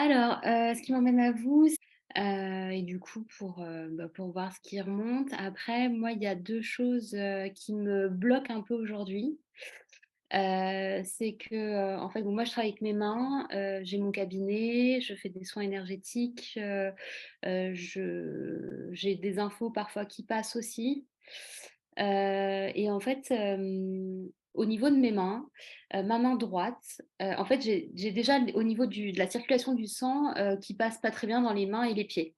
Alors, ce qui m'emmène à vous, et du coup pour voir ce qui remonte. Après, moi, il y a 2 choses, qui me bloquent un peu aujourd'hui. C'est que, en fait, bon, moi, je travaille avec mes mains, j'ai mon cabinet, je fais des soins énergétiques, j'ai des infos parfois qui passent aussi. Et en fait, au niveau de mes mains, ma main droite, en fait, j'ai déjà au niveau de la circulation du sang, qui passe pas très bien dans les mains et les pieds.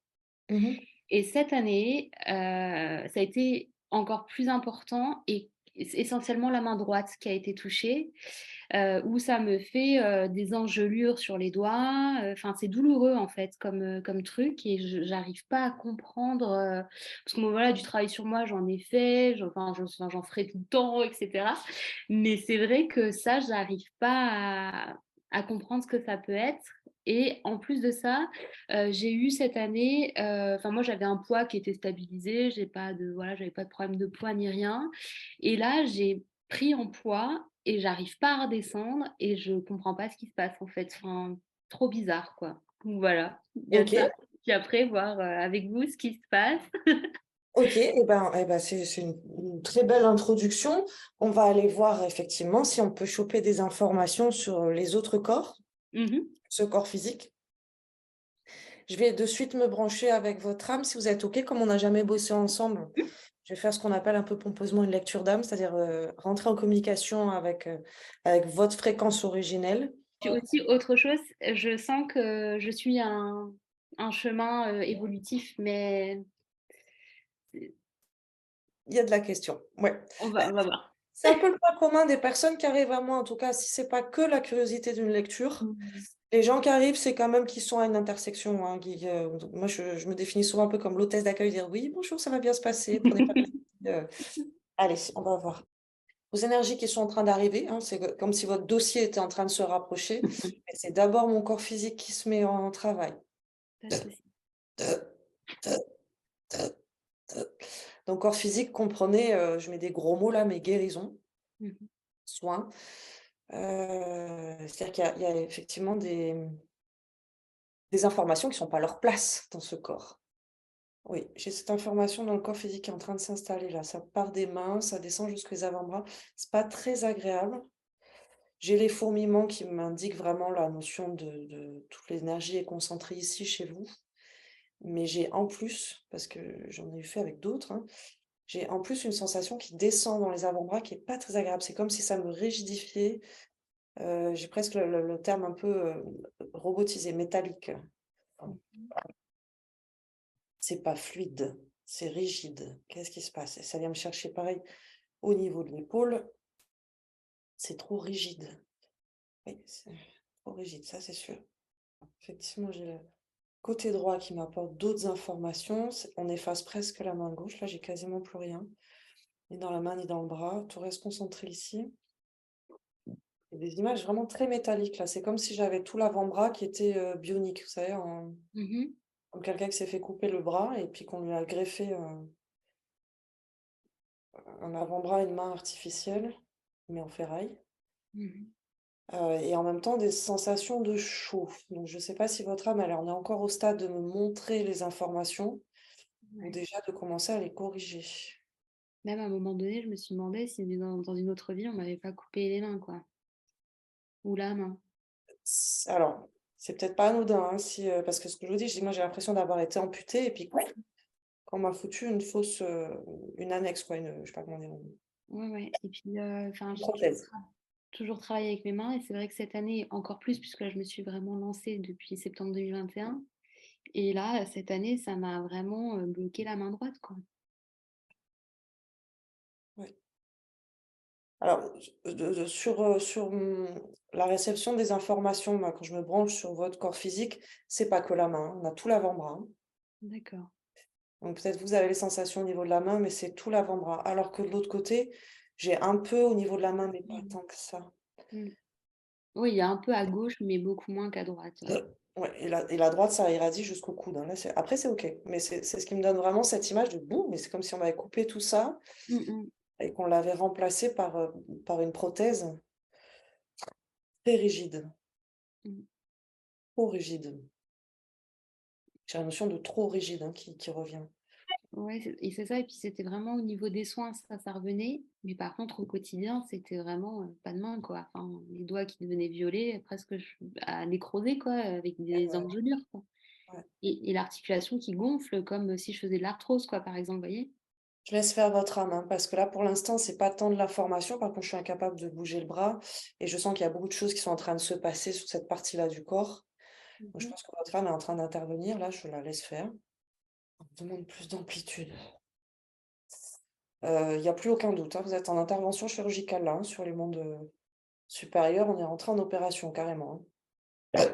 Mhm. Et cette année, ça a été encore plus important et essentiellement la main droite qui a été touchée, où ça me fait, des engelures sur les doigts, enfin c'est douloureux en fait comme truc et je j'arrive pas à comprendre, parce que bon voilà, du travail sur moi, j'en ai fait, j'en ferai tout le temps et cetera. Mais c'est vrai que ça, j'arrive pas à comprendre ce que ça peut être et en plus de ça, j'ai eu cette année, enfin moi j'avais un poids qui était stabilisé, j'ai pas de voilà, j'avais pas de problème de poids ni rien et là j'ai pris en poids et j'arrive pas à redescendre et je comprends pas ce qui se passe en fait. Enfin, trop bizarre quoi. Donc voilà, il y a Ok, ça. Puis après, voir avec vous ce qui se passe. ok, c'est une très belle introduction. On va aller voir effectivement si on peut choper des informations sur les autres corps, Mhm. ce corps physique. Je vais de suite me brancher avec votre âme si vous êtes ok, comme on n'a jamais bossé ensemble. Je vais faire ce qu'on appelle un peu pompeusement une lecture d'âme, c'est-à-dire rentrer en communication avec votre fréquence originelle. Puis aussi, autre chose, je sens que je suis un chemin évolutif, mais Il y a de la question. Ouais. on va voir. C'est un peu le point commun des personnes qui arrivent à moi, en tout cas, si c'est pas que la curiosité d'une lecture. Mhm. Les gens qui arrivent, c'est quand même qu'ils sont à une intersection, hein, moi, je me définis souvent un peu comme l'hôtesse d'accueil, dire oui, bonjour, ça va bien se passer, prenez pas de allez, on va voir. Vos énergies qui sont en train d'arriver, hein, comme si votre dossier était en train de se rapprocher. Et c'est d'abord mon corps physique qui se met en travail. Pas de souci. Donc, corps physique, comprenez, je mets des gros mots là, mais guérison, Mhm. soins. C'est-à-dire qu'il y a effectivement des informations qui sont pas à leur place dans ce corps. Oui, j'ai cette information dans le corps physique qui est en train de s'installer là. Ça part des mains, ça descend jusqu'aux avant-bras. C'est pas très agréable. J'ai les fourmillements qui m'indiquent vraiment la notion de toute l'énergie est concentrée ici chez vous. Mais j'ai en plus, parce que j'en ai eu fait avec d'autres, hein, j'ai en plus une sensation qui descend dans les avant-bras qui est pas très agréable. C'est comme si ça me rigidifiait. J'ai presque le terme un peu robotisé, métallique. Enfin, c'est pas fluide, c'est rigide. Qu'est-ce qui se passe? Et ça vient me chercher pareil au niveau de l'épaule, c'est trop rigide. Oui, c'est trop rigide, ça c'est sûr. Effectivement, j'ai le côté droit qui m'apporte d'autres informations. On efface presque la main gauche. Là, j'ai quasiment plus rien. Ni dans la main, ni dans le bras. Tout reste concentré ici. Et des images vraiment très métalliques là. C'est comme si j'avais tout l'avant-bras qui était bionique, vous savez, Mhm. comme quelqu'un qui s'est fait couper le bras et puis qu'on lui a greffé un avant-bras et une main artificielle, mais en ferraille. Mhm. Et en même temps des sensations de chaud. Donc je ne sais pas si votre âme, elle en est encore au stade de me montrer les informations ou Ouais. déjà de commencer à les corriger. Même à un moment donné, je me suis demandé si dans une autre vie, on m'avait pas coupé les mains, quoi. Ou la main. Alors, c'est peut-être pas anodin, hein, si, parce que ce que je vous dis, moi j'ai l'impression d'avoir été amputée et puis qu'on m'a foutu une fausse, une annexe quoi, je sais pas comment dire, Ouais, ouais. Et puis, enfin, une j'ai prothèse. toujours travaillé avec mes mains et c'est vrai que cette année, encore plus, puisque là, je me suis vraiment lancée depuis septembre 2021. Et là, cette année, ça m'a vraiment bloqué la main droite, quoi. Ouais. Alors, la réception des informations, moi, quand je me branche sur votre corps physique, c'est pas que la main, hein, on a tout l'avant-bras, hein. D'accord. Donc peut-être vous avez les sensations au niveau de la main, mais c'est tout l'avant-bras. Alors que de l'autre côté, j'ai un peu au niveau de la main, mais pas Mhm. tant que ça. Mm. Oui, il y a un peu à gauche, mais beaucoup moins qu'à droite. Ouais. Ouais, et la droite, ça irradie jusqu'au coude, hein. Là, après, c'est OK. Mais c'est ce qui me donne vraiment cette image de boum, mais c'est comme si on avait coupé tout ça Mm, mm, et qu'on l'avait remplacé par une prothèse très rigide. mm. trop rigide. J'ai la notion de trop rigide, hein, qui revient. Ouais, c'est ça et puis c'était vraiment au niveau des soins, ça revenait, mais par contre au quotidien, c'était vraiment, pas de main, quoi. Enfin, les doigts qui devenaient violets, presque à nécroser, quoi, avec Ouais, des ouais, engelures, quoi ouais. et l'articulation qui gonfle comme si je faisais de l'arthrose, quoi, par exemple, vous voyez? Je laisse faire votre âme, hein, parce que là, pour l'instant, c'est pas tant de l'information. Par contre, je suis incapable de bouger le bras et je sens qu'il y a beaucoup de choses qui sont en train de se passer sur cette partie-là du corps. Donc, je Mmh. pense que votre femme est en train d'intervenir. Là, je la laisse faire. On me demande plus d'amplitude. Il y a plus aucun doute, hein, vous êtes en intervention chirurgicale là, hein, sur les mondes, supérieurs. On est rentré en opération carrément, hein.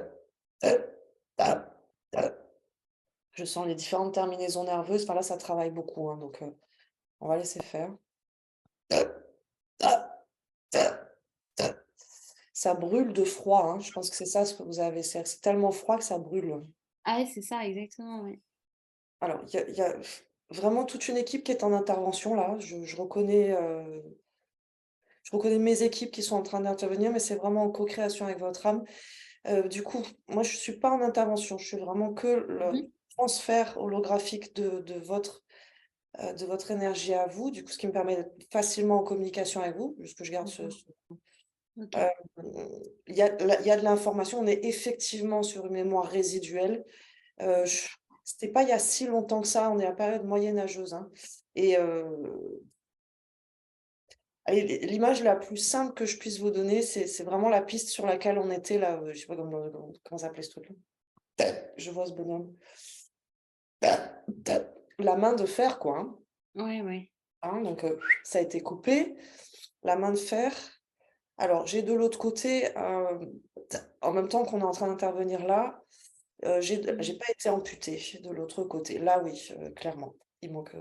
Je sens les différentes terminaisons nerveuses. Enfin là, ça travaille beaucoup, hein, donc on va laisser faire. Ça brûle de froid, hein, je pense que c'est ça ce que vous avez. C'est tellement froid que ça brûle. Ah ouais, c'est ça, exactement, ouais. Alors, il y a vraiment toute une équipe qui est en intervention là. Je reconnais mes équipes qui sont en train d'intervenir, mais c'est vraiment en co-création avec votre âme. Du coup, moi, je suis pas en intervention, je suis vraiment que Mmh. le transfert holographique de votre énergie à vous, du coup, ce qui me permet d'être facilement en communication avec vous, puisque je garde ce D'accord, ce OK. hem, il y a de l'information, on est effectivement sur une mémoire résiduelle. Je C'était pas il y a si longtemps que ça, on est à période moyenâgeuse, hein et allez, l'image la plus simple que je puisse vous donner, c'est vraiment la piste sur laquelle on était là, je sais pas comment s'appelait ce truc-là? Je vois ce bonhomme. La main de fer quoi, hein. Ouais, ouais. Hein, donc ça a été coupé, la main de fer. Alors j'ai de l'autre côté, en même temps qu'on est en train d'intervenir là, j'ai Mmh. pas été amputée de l'autre côté. Là oui, clairement. OK. Il manque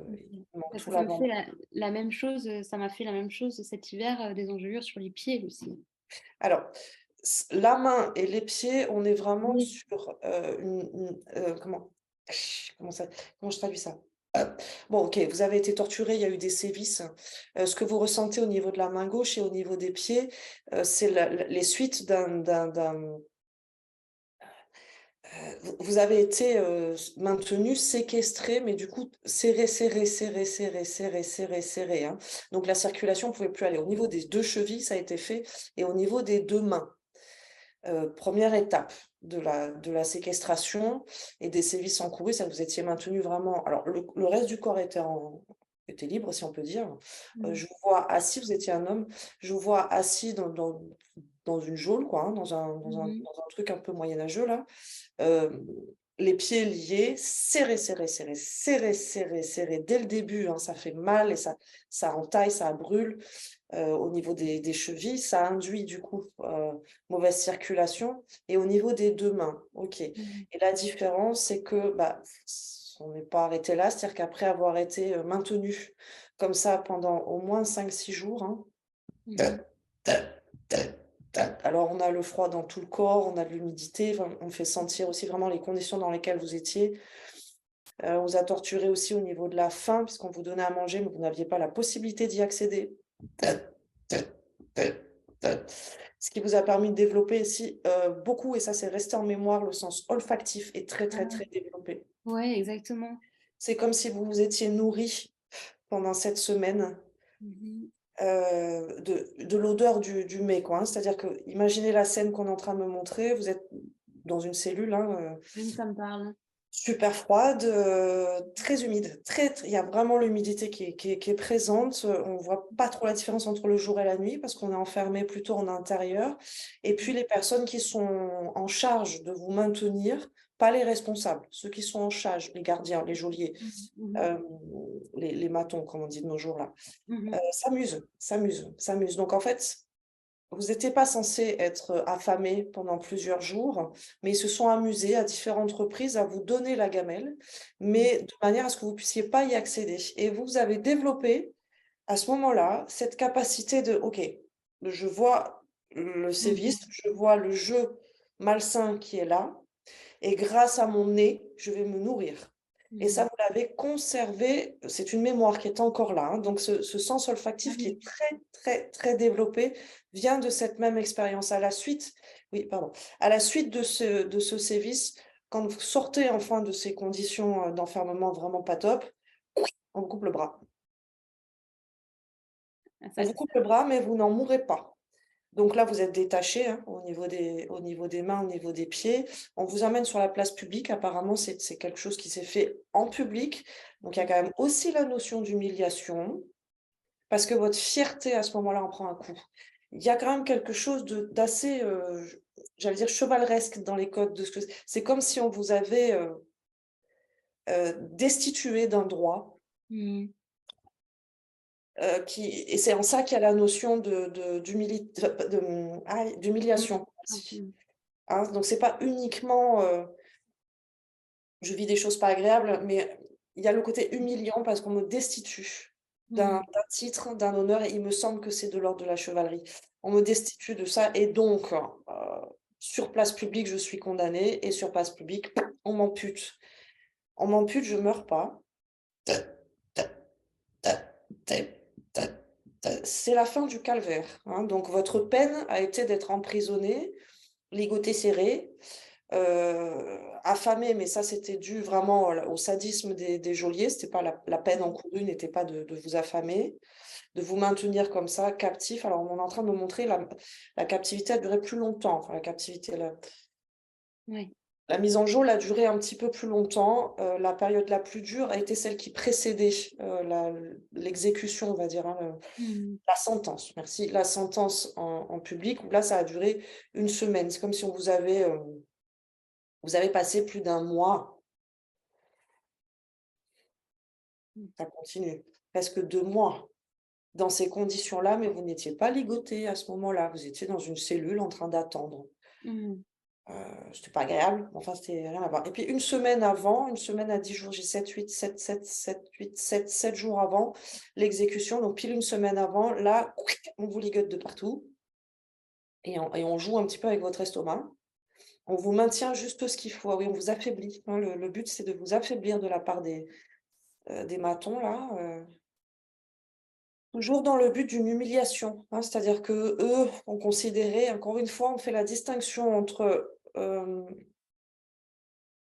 Parce que tout ça me fait l'avant-bras. la même chose, ça m'a fait la même chose cet hiver, des engelures sur les pieds aussi. Alors, la main et les pieds, on est vraiment Oui. sur, comment ça comment je traduis ça? Bon, OK, vous avez été torturé, il y a eu des sévices. Ce que vous ressentez au niveau de la main gauche et au niveau des pieds, c'est les suites vous avez été, maintenu, séquestré, mais du coup serré, serré, serré, serré, serré, serré, serré, hein. Donc la circulation ne pouvait plus aller. Au niveau des 2 chevilles, ça a été fait et au niveau des 2 mains. 1re étape de la séquestration et des sévices encourus, c'est que vous étiez maintenu vraiment alors le reste du corps était libre, si on peut dire. Mmh. Je vous vois assis, vous étiez un homme, je vous vois assis dans une geôle quoi, hein, Mmh. dans un truc un peu moyenâgeux là. Hem, les pieds liés, serrés, serrés, serrés, serrés, serrés, serrés dès le début, hein, ça fait mal et ça entaille, ça brûle. Au niveau des chevilles, ça induit du coup, mauvaise circulation et au niveau des 2 mains, OK et Mmh. la différence, c'est que, bah, on n'est pas arrêté là, c'est-à-dire qu'après avoir été, maintenu comme ça pendant au moins 5 6 jours, hein. Mmh. Alors on a le froid dans tout le corps, on a de l'humidité, enfin, on fait sentir aussi vraiment les conditions dans lesquelles vous étiez. On vous a torturé aussi au niveau de la faim puisqu'on vous donnait à manger, mais vous n'aviez pas la possibilité d'y accéder. Ce qui vous a permis de développer aussi, beaucoup et ça c'est resté en mémoire, le sens olfactif est très, très, Ah. très développé. Ouais, exactement. C'est comme si vous vous étiez nourri pendant cette semaine, Mmh. de l'odeur du mets quoi, hein. C'est-à-dire que imaginez la scène qu'on est en train de me montrer, vous êtes dans une cellule, hein, Oui, ça me parle. super froide, très humide, il y a vraiment l'humidité qui est présente, on voit pas trop la différence entre le jour et la nuit parce qu'on est enfermé plutôt en intérieur et puis les personnes qui sont en charge de vous maintenir, pas les responsables, ceux qui sont en charge, les gardiens, les geôliers, Mmh. Mmh. hem, les matons comme on dit de nos jours là, Mmh. s'amusent. Donc en fait, vous n'étiez pas censé être affamés pendant plusieurs jours, mais ils se sont amusés à différentes reprises à vous donner la gamelle, Mmh. mais de manière à ce que vous puissiez pas y accéder et vous avez développé, à ce moment-là, cette capacité de: «OK, je vois le sévice, Mmh. je vois le jeu malsain qui est là et grâce à mon nez, je vais me nourrir» et ça, Mmh. vous l'avez conservé, c'est une mémoire qui est encore là, hein, donc ce sens Ah olfactif qui oui. est très, très, très développé vient de cette même expérience. À la suite, Oui, pardon. À la suite de ce sévice, quand vous sortez enfin de ces conditions, d'enfermement vraiment pas top, on vous coupe le bras. Ah On ça vous coupe le bras, mais vous n'en mourrez pas. Donc là, vous êtes détaché, hein, au niveau des mains, au niveau des pieds. On vous emmène sur la place publique. Apparemment, c'est quelque chose qui s'est fait en public. Donc il y a quand même aussi la notion d'humiliation, parce que votre fierté, à ce moment-là, en prend un coup. Il y a quand même quelque chose d'assez, j'allais dire chevaleresque dans les codes de ce que c'est comme si on vous avait, destitué d'un droit, Mmh. et c'est en ça qu'il y a la notion Mmh. d'humiliation aussi, Mmh. hein. Donc c'est pas uniquement, je vis des choses pas agréables, mais il y a le côté humiliant parce qu'on me destitue d'un Mmh. titre, d'un honneur et il me semble que c'est de l'ordre de la chevalerie. On me destitue de ça et donc, sur place publique, je suis condamnée et sur place publique, on m'ampute. On m'ampute, je meurs pas. C'est la fin du calvaire, hein. Donc votre peine a été d'être emprisonné, ligoté serré, affamé, mais ça c'était dû vraiment au sadisme des geôliers. C'était pas la peine encourue n'était pas de vous affamer, de vous maintenir comme ça, captif. Alors on est en train de me montrer la captivité a duré plus longtemps, enfin la captivité, Ouais. la mise en geôle a duré un petit peu plus longtemps. La période la plus dure a été celle qui précédait, l'exécution, on va dire, hein, Mmh. la sentence, merci. La sentence en public où là, ça a duré une semaine. C'est comme si vous avez passé plus d'un mois, Mmh. ça continue, presque 2 mois dans ces conditions-là, mais vous n'étiez pas ligoté à ce moment-là. Vous étiez dans une cellule en train d'attendre. Mmh. C'était pas agréable, enfin, c'était rien à voir et puis une semaine avant, une semaine à 10 jours, j'ai 7 jours avant l'exécution, donc pile une semaine avant, là, on vous ligote de partout et on joue un petit peu avec votre estomac. On vous maintient juste ce qu'il faut. Ah oui, on vous affaiblit, hein, le but, c'est de vous affaiblir de la part des matons là, toujours dans le but d'une humiliation, hein. C'est-à-dire qu'eux ont considéré, encore une fois, on fait la distinction entre,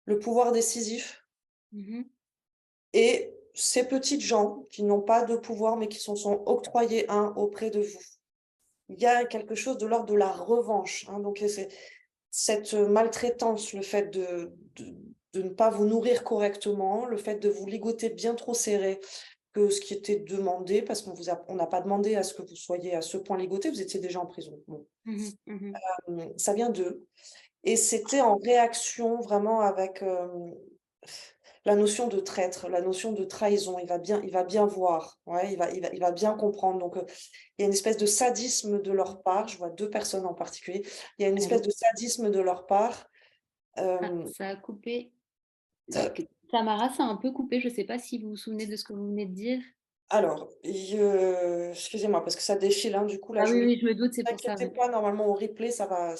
le pouvoir décisif Mmh. et ces petites gens qui n'ont pas de pouvoir, mais qui s'en sont octroyés un auprès de vous. Il y a quelque chose de l'ordre de la revanche, hein, donc c'est cette maltraitance, le fait de ne pas vous nourrir correctement, le fait de vous ligoter bien trop serré que ce qui était demandé, parce on n'a pas demandé à ce que vous soyez à ce point ligoté, vous étiez déjà en prison. Bon, Mmh. Mmh. ça vient d'eux et c'était en réaction vraiment avec, la notion de traître, la notion de trahison. Il va bien voir, ouais, il va bien comprendre. Donc, il y a une espèce de sadisme de leur part. Je vois 2 personnes en particulier. Il y a une espèce Allô? de sadisme de leur part. Ah, Hem, ça a coupé. heu, Que Tamara, ça a un peu coupé, je sais pas si vous vous souvenez de ce que vous venez de dire? alors, excusez-moi parce que ça défile, hein, du coup, là, Ah je oui, me oui, je me doute, c'est Ne pour ça, inquiétez oui. pas, normalement, au replay, ça va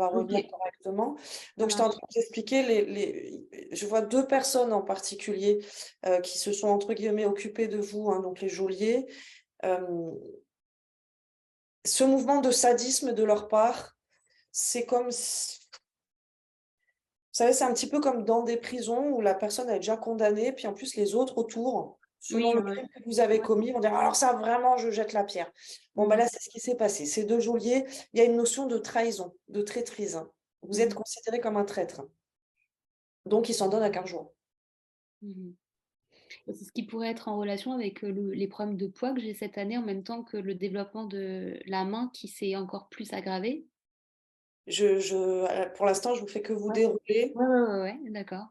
revenir OK, correctement. ça Donc j'étais en marche. train de t'expliquer je vois 2 personnes en particulier, qui se sont, entre guillemets, «occupées de vous», hein, donc les geôliers. Hem, Ce mouvement de sadisme de leur part, c'est comme s vous savez, c'est un petit peu comme dans des prisons où la personne est déjà condamnée, puis en plus les autres autour, selon Oui, le ouais. crime que vous avez Ouais. commis, vont dire: «Alors ça vraiment je jette la pierre». Bon bah Mmh. là, c'est ce qui s'est passé. Ces 2 geôliers, il y a une notion de trahison, de traîtrise. Vous êtes Mmh. considéré comme un traître, donc ils s'en donnent à 15 jours. Mmh. Et c'est ce qui pourrait être en relation avec, les problèmes de poids que j'ai cette année, en même temps que le développement de la main qui s'est encore plus aggravé? Pour l'instant, je vous fais que vous Ouais. dérouler. Ouais, ouais, ouais, ouais, d'accord.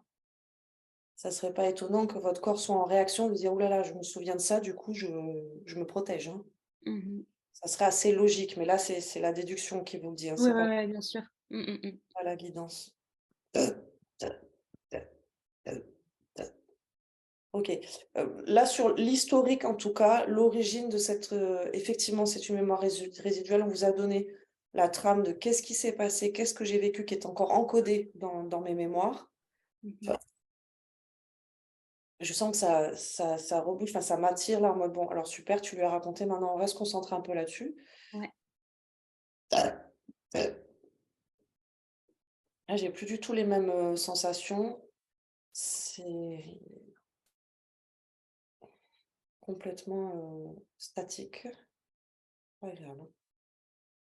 Ça serait pas étonnant que votre corps soit en réaction, de dire: «Ouh là là, je me souviens de ça, du coup je me protège», hein. Mmh mh. Ça serait assez logique, mais là, c'est la déduction qui vous le dit, hein, Ouais, c'est ouais, ouais, bien sûr. Mmh, mmh mh. pas la guidance. OK. Là, sur l'historique, en tout cas, l'origine de cette, effectivement, c'est une mémoire résiduelle. On vous a donné la trame de qu'est-ce qui s'est passé, qu'est-ce que j'ai vécu qui est encore encodé dans mes mémoires. Mmh mh. Enfin, je sens que ça rebouche, enfin, ça m'attire là en mode: «Bon, alors super, tu lui as raconté, maintenant on va se concentrer un peu là-dessus». Ouais. Là, j'ai plus du tout les mêmes, sensations. C'est complètement, statique. Pas agréable, hein.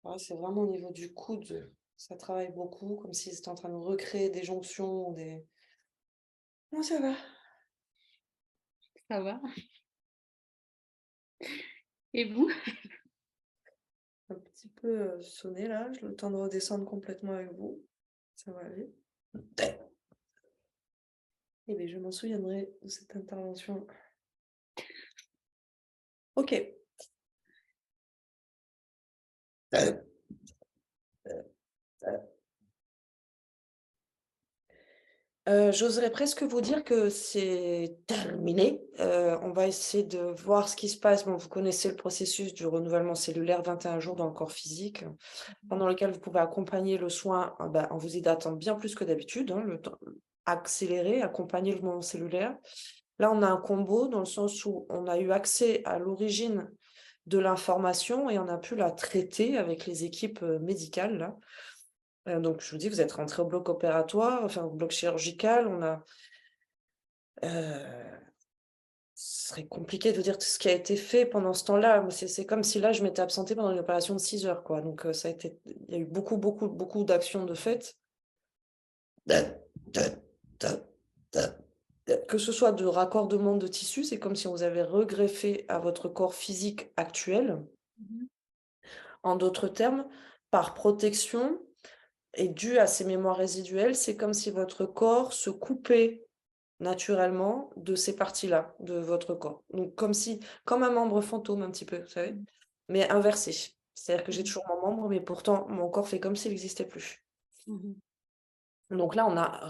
Ouais, c'est vraiment au niveau du coude, ça travaille beaucoup, comme s'ils étaient en train de recréer des jonctions, des non, ça va. Ça va? Et vous? Un petit peu, sonné là, j'ai le temps de redescendre complètement avec vous. Ça va aller. Eh beh, je m'en souviendrai de cette intervention. OK. Heu, j'oserais presque vous dire que c'est terminé. On va essayer de voir ce qui se passe. Bon, vous connaissez le processus du renouvellement cellulaire, 21 jours dans le corps physique, pendant lequel vous pouvez accompagner le soin, en vous hydratant bien plus que d'habitude, hein, le temps accélérer, accompagner le mouvement cellulaire. Là, on a un combo dans le sens où on a eu accès à l'origine de l'information et on a pu la traiter avec les équipes, médicales là. Donc je vous dis, vous êtes rentrés au bloc opératoire, enfin au bloc chirurgical, on a, heu, ce serait compliqué de vous dire tout ce qui a été fait pendant ce temps-là. Mais c'est comme si là, je m'étais absentée pendant une opération de 6 heures, quoi. Donc ça a été il y a eu beaucoup, beaucoup, beaucoup d'actions de faites. Que ce soit de raccordement de tissus, c'est comme si on vous avait regreffé à votre corps physique actuel. Mmh. En d'autres termes, par protection et dû à ces mémoires résiduelles, c'est comme si votre corps se coupait naturellement de ces parties-là de votre corps. Donc comme un membre fantôme un petit peu, vous savez? Mmh. Mais inversé. C'est-à-dire que j'ai Mmh. toujours mon membre, mais pourtant mon corps fait comme s'il n'existait plus. Mmh. Donc là, on a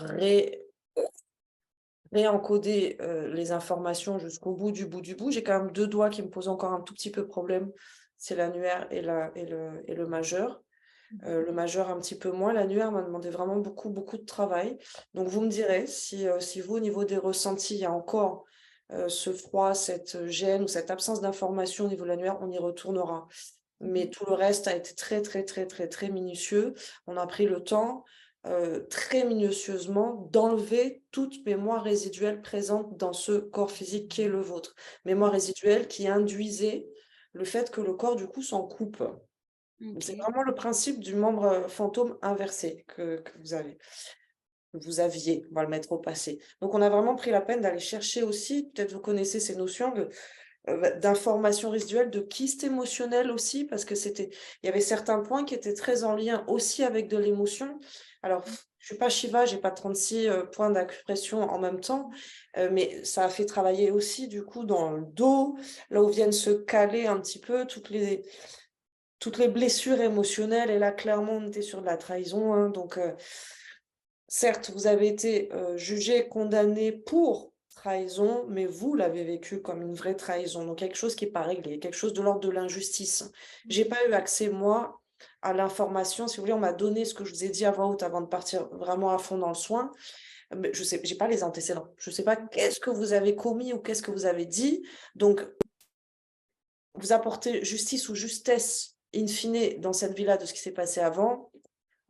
réencodé, les informations jusqu'au bout du bout du bout. J'ai quand même 2 doigts qui me posent encore un tout petit peu problème, c'est l'annulaire et le majeur. Mmh. Le majeur un petit peu moins. L'annulaire m'a demandé vraiment beaucoup, beaucoup de travail. Donc vous me direz si vous, au niveau des ressentis, il y a encore, ce froid, cette gêne ou cette absence d'information au niveau de l'annulaire, on y retournera. Mais Mmh. tout le reste a été très, très, très, très, très minutieux. On a pris le temps, très minutieusement d'enlever toute mémoire résiduelle présente dans ce corps physique qui est le vôtre. Mémoire résiduelle qui induisait le fait que le corps, du coup, s'en coupe. C'est OK. vraiment le principe du membre, fantôme inversé que vous aviez, on va le mettre au passé. Donc on a vraiment pris la peine d'aller chercher aussi, peut-être vous connaissez ces notions d'information résiduelle, de kyste émotionnel aussi, parce que il y avait certains points qui étaient très en lien aussi avec de l'émotion. Alors, je suis pas Shiva, j'ai pas 36 points d'acupression en même temps, mais ça a fait travailler aussi du coup dans le dos, là où viennent se caler un petit peu toutes les blessures émotionnelles. Et là, clairement, on était sur de la trahison, hein, donc certes, vous avez été, jugés, condamnés pour trahison, mais vous l'avez vécu comme une vraie trahison, donc quelque chose qui est pas réglé, quelque chose de l'ordre de l'injustice. J'ai Mmh. pas eu accès, moi, à l'information. Si vous voulez, on m'a donné ce que je vous ai dit à voix haute avant de partir vraiment à fond dans le soin, mais je sais j'ai pas les antécédents. Je sais pas qu'est-ce que vous avez commis ou qu'est-ce que vous avez dit, donc vous apportez justice ou justesse in fine dans cette vie-là de ce qui s'est passé avant,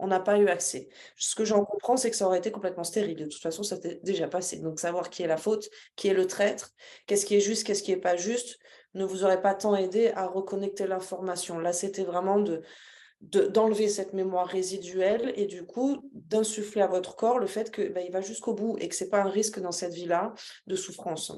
on n'a pas eu accès. Ce que j'en comprends, c'est que ça aurait été complètement stérile. De toute façon, ça s'était déjà passé. Donc savoir qui est la faute, qui est le traître, qu'est-ce qui est juste, qu'est-ce qui est pas juste, ne vous aurait pas tant aidé à reconnecter l'information. Là, c'était vraiment d'enlever cette mémoire résiduelle et du coup, d'insuffler à votre corps le fait que, il va jusqu'au bout et que c'est pas un risque dans cette vie-là de souffrance.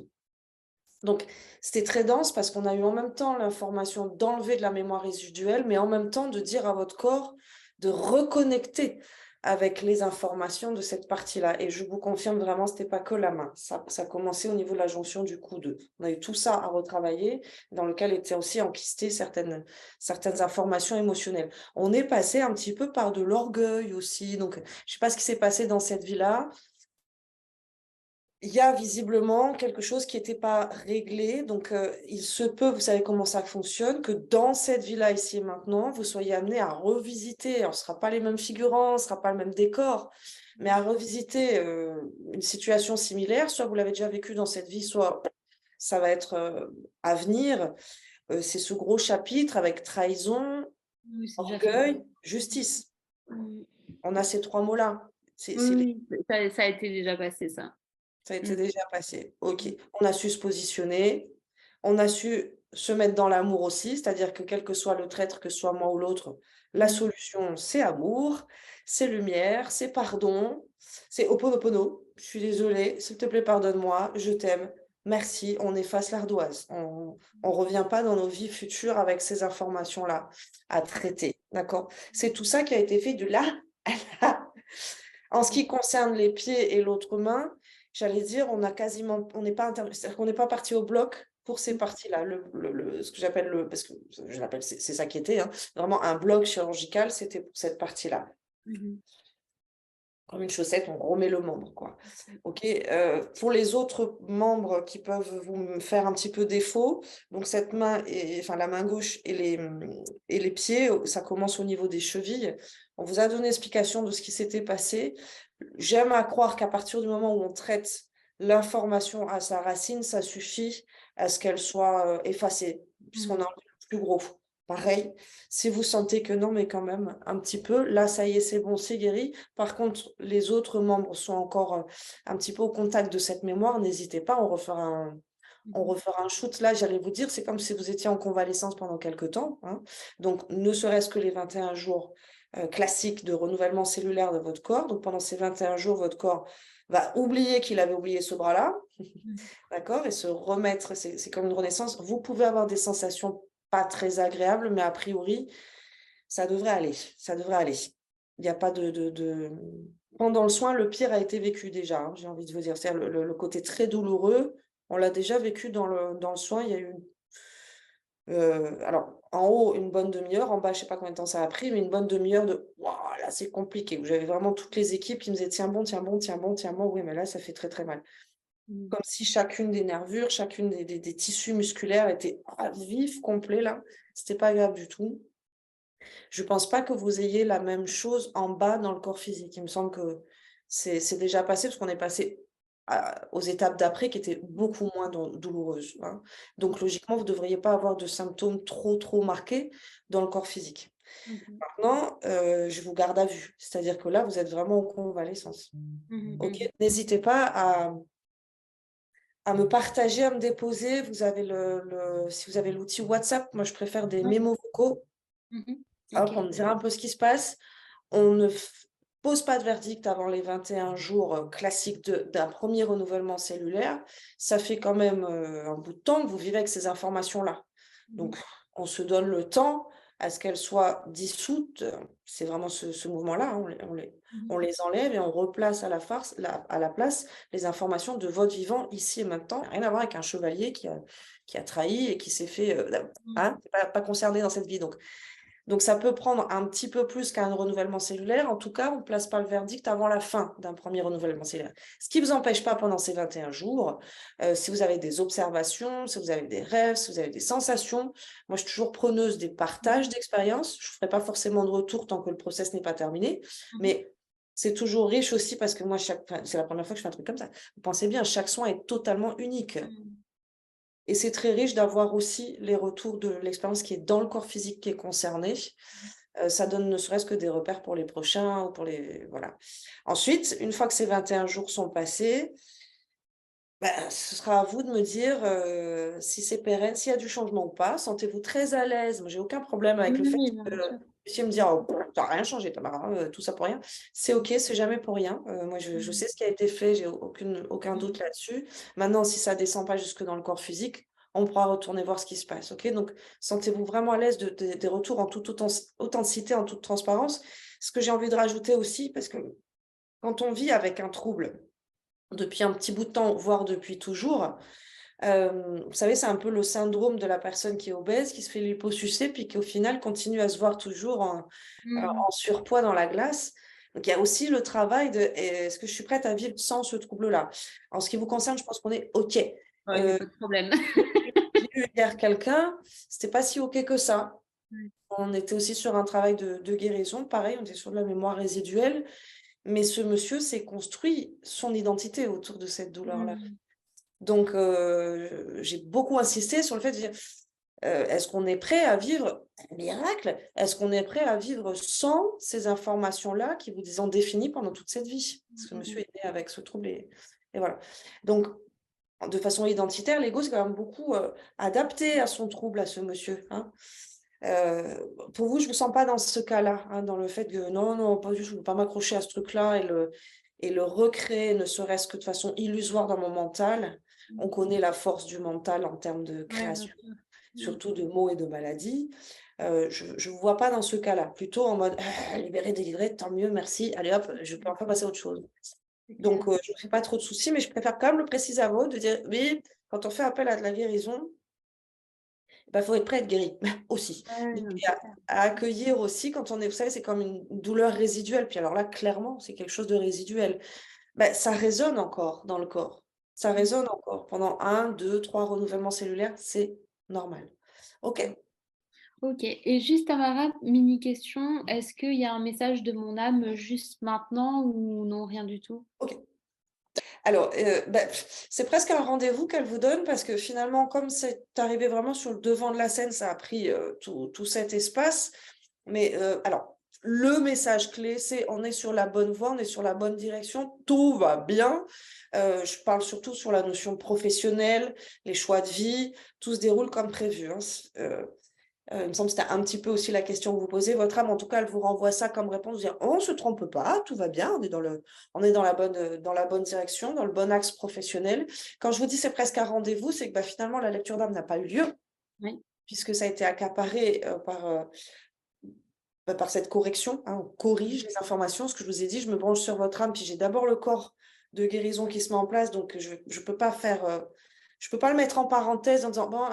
Donc, c'était très dense parce qu'on a eu en même temps l'information d'enlever de la mémoire résiduelle, mais en même temps de dire à votre corps de reconnecter avec les informations de cette partie-là. Et je vous confirme vraiment, c'était pas que la main. Ça a commencé au niveau de la jonction du coude. On a eu tout ça à retravailler, dans lequel étaient aussi enquistées certaines informations émotionnelles. On est passé un petit peu par de l'orgueil aussi. Donc, je sais pas ce qui s'est passé dans cette vie-là. Il y a visiblement quelque chose qui n'était pas réglé, donc il se peut, vous savez comment ça fonctionne, que dans cette vie-là, ici et maintenant, vous soyez amené à revisiter. Alors ce ne sera pas les mêmes figurants, ce ne sera pas le même décor, mais à revisiter, une situation similaire. Soit vous l'avez déjà vécu dans cette vie, soit ça va être, à venir. C'est ce gros chapitre avec trahison, Oui, c'est déjà fait. orgueil, justice. Mmh. On a ces 3 mots-là. Oui, oui, ça a été déjà passé ça. Ça a Mmh. été déjà passé. OK. Mmh. On a su se positionner, on a su se mettre dans l'amour aussi, c'est-à-dire que quel que soit le traître, que ce soit moi ou l'autre, la Mmh. solution, c'est amour, c'est lumière, c'est pardon, c'est Ho'oponopono. Je suis désolée, s'il te plaît, pardonne-moi, je t'aime, merci, on efface l'ardoise. On revient pas dans nos vies futures avec ces informations-là à traiter, d'accord? C'est tout ça qui a été fait de là à là. En ce Mmh. qui concerne les pieds et l'autre main, j'allais dire, on n'est pas c'est-à-dire qu'on n'est pas parti au bloc pour ces Mmh. parties-là. Ce que j'appelle parce que je l'appelle, c'est ça qui était, hein, vraiment un bloc chirurgical, c'était pour cette partie-là. Mmh. Comme une chaussette, on remet le membre, quoi. Mmh. OK, pour les autres membres qui peuvent vous faire un petit peu défaut, donc cette main et enfin la main gauche et les pieds, ça commence au niveau des chevilles. On vous a donné explication de ce qui s'était passé. J'aime à croire qu'à partir du moment où on traite l'information à sa racine, ça suffit à ce qu'elle soit, effacée, puisqu'on Mmh. a enlevé le plus gros. Pareil, si vous sentez que non, mais quand même un petit peu, là, ça y est, c'est bon, c'est guéri. Par contre, les autres membres sont encore, un petit peu au contact de cette mémoire, n'hésitez pas, on Mmh. refera un shoot. Là, j'allais vous dire, c'est comme si vous étiez en convalescence pendant quelque temps, hein. Donc ne serait-ce que les 21 jours, classiques de renouvellement cellulaire de votre corps. Donc pendant ces 21 jours, votre corps va oublier qu'il avait oublié ce bras-là, Mmh. d'accord? Et se remettre, c'est comme une renaissance. Vous pouvez avoir des sensations pas très agréables, mais a priori, ça devrait aller, ça devrait aller. Il y a pas de pendant le soin, le pire a été vécu déjà, hein, j'ai envie de vous dire. C'est-à-dire le côté très douloureux, on l'a déjà vécu dans le soin. Il y a eu, alors en haut, une bonne demi-heure, en bas, je sais pas combien de temps ça a pris, mais une bonne demi-heure de: «Waouh, là, c'est compliqué», où j'avais vraiment toutes les équipes qui me disaient: «Tiens bon, tiens bon, tiens bon, tiens bon». Oui, mais là, ça fait très, très mal. Mmh. Comme si chacune des nervures, chacune des tissus musculaires était à vif, complet là. C'était pas agréable du tout. Je pense pas que vous ayez la même chose en bas dans le corps physique. Il me semble que c'est déjà passé parce qu'on est passé aux étapes d'après qui étaient beaucoup moins douloureuses, hein. Donc logiquement, vous ne devriez pas avoir de symptômes trop, trop marqués dans le corps physique. OK. Maintenant, je vous garde à vue. C'est-à-dire que là, vous êtes vraiment en convalescence. Mmh mh. OK? Mmh. N'hésitez pas à me partager, à me déposer. Vous avez si vous avez l'outil WhatsApp, moi je préfère des Ouais. mémos vocaux. Mmh mh. Hop, on OK. me dira un peu ce qui se passe. On ne pose pas de verdict avant les 21 jours, classiques d'un premier renouvellement cellulaire. Ça fait quand même, un bout de temps que vous vivez avec ces informations-là. Mmh Donc mh. on se donne le temps à ce qu'elles soient dissoutes, c'est vraiment ce mouvement-là, hein, Mmh. on les enlève et on replace à la place les informations de votre vivant ici et maintenant. Rien à voir avec un chevalier qui a trahi et qui s'est fait, Mmh. hein, pas concerné dans cette vie. Donc ça peut prendre un petit peu plus qu'un renouvellement cellulaire. En tout cas, on ne place pas le verdict avant la fin d'un premier renouvellement cellulaire. Ce qui ne vous empêche pas pendant ces 21 jours, si vous avez des observations, si vous avez des rêves, si vous avez des sensations, moi je suis toujours preneuse des partages d'expériences. Je ne ferai pas forcément de retour tant que le process n'est pas terminé, Mmh mh. mais c'est toujours riche aussi parce que moi, enfin, c'est la première fois que je fais un truc comme ça. Vous pensez bien, chaque soin est totalement unique. Mmh. Et c'est très riche d'avoir aussi les retours de l'expérience qui est dans le corps physique qui est concerné. Ça donne ne serait-ce que des repères pour les prochains ou pour les voilà. Ensuite, une fois que ces 21 jours sont passés, bah, ce sera à vous de me dire, si c'est pérenne, s'il y a du changement ou pas. Sentez-vous très à l'aise. Moi, j'ai aucun problème avec Oui, le fait oui, que bien sûr. vous puissiez me dire: «Oh, tu rien changé Tamara, tout ça pour rien». C'est OK, c'est jamais pour rien. Moi, je Mmh. sais ce qui a été fait, j'ai aucun doute Mmh. là-dessus. Maintenant, si ça descend pas jusque dans le corps physique, on pourra retourner voir ce qui se passe, OK? Donc sentez-vous vraiment à l'aise des retours en toute authenticité, en toute transparence. Ce que j'ai envie de rajouter aussi, parce que quand on vit avec un trouble depuis un petit bout de temps, voire depuis toujours, vous savez, c'est un peu le syndrome de la personne qui est obèse, qui se fait liposucer, puis qui au final continue à se voir toujours Mmh. en surpoids dans la glace. Donc il y a aussi le travail de: «Est-ce que je suis prête à vivre sans ce trouble-là?» En ce qui vous concerne, je pense qu'on est OK. Ouais, il y a pas de problème. J'ai eu hier quelqu'un, c'était pas si OK que ça. Ouais. On était aussi sur un travail de guérison, pareil, on était sur de la mémoire résiduelle, mais ce monsieur s'est construit son identité autour de cette douleur-là. Mmh. Donc j'ai beaucoup insisté sur le fait de dire: Est-ce qu'on est prêt à vivre un miracle? Est-ce qu'on est prêt à vivre sans ces informations-là qui vous ont défini pendant toute cette vie? Parce que monsieur est né avec ce trouble et voilà. Donc, de façon identitaire, l'ego, c'est quand même beaucoup, adapté à son trouble, à ce monsieur, hein. Pour vous, je ne me sens pas dans ce cas-là, hein, dans le fait que non, non, pas du tout, je ne veux pas m'accrocher à ce truc-là et le recréer, ne serait-ce que de façon illusoire dans mon mental. On connaît la force du mental en termes de Ouais, bien création, sûr. Mmh. surtout de mots et de maladies. Je ne vous vois pas dans ce cas-là, plutôt en mode: «Ah, libéré, délivré, tant mieux, merci, allez hop, je peux enfin passer à autre chose». C'est Donc, clair. je ne me fais pas trop de soucis, mais je préfère quand même le préciser à vous, de dire: «Oui, quand on fait appel à de la guérison, bah, faut être prêt à être guéri aussi». Ouais, ouais, Donc non, et c'est clair. à accueillir aussi quand on est, vous savez, c'est comme une douleur résiduelle. Puis alors là, clairement, c'est quelque chose de résiduel. Bah, ça résonne encore dans le corps. Ça Mmh. résonne encore pendant un, 2, 3 renouvellements cellulaires, c'est normal. OK? OK, et juste Tamara, mini question, est-ce qu'il y a un message de mon âme juste maintenant ou non, rien du tout? OK. Alors, bah, c'est presque un rendez-vous qu'elle vous donne parce que finalement, comme c'est arrivé vraiment sur le devant de la scène, ça a pris, tout cet espace. Mais, alors, le message clé, c'est: on est sur la bonne voie, on est sur la bonne direction, tout va bien. Je parle surtout sur la notion professionnelle, les choix de vie, tout se déroule comme prévu, hein. Il me semble que c'était un petit peu aussi la question que vous posez. Votre âme, en tout cas, elle vous renvoie ça comme réponse, dire: «On ne se trompe pas, tout va bien, on est dans la bonne direction, dans le bon axe professionnel». Quand je vous dis c'est presque un rendez-vous, c'est que, bah, finalement la lecture d'âme n'a pas eu lieu, Oui. puisque ça a été accaparé, par cette correction, hein. On corrige les informations. Ce que je vous ai dit, je me branche sur votre âme, puis j'ai d'abord le corps de guérison qui se met en place, donc je peux pas faire, je peux pas le mettre en parenthèse en disant: «Bon,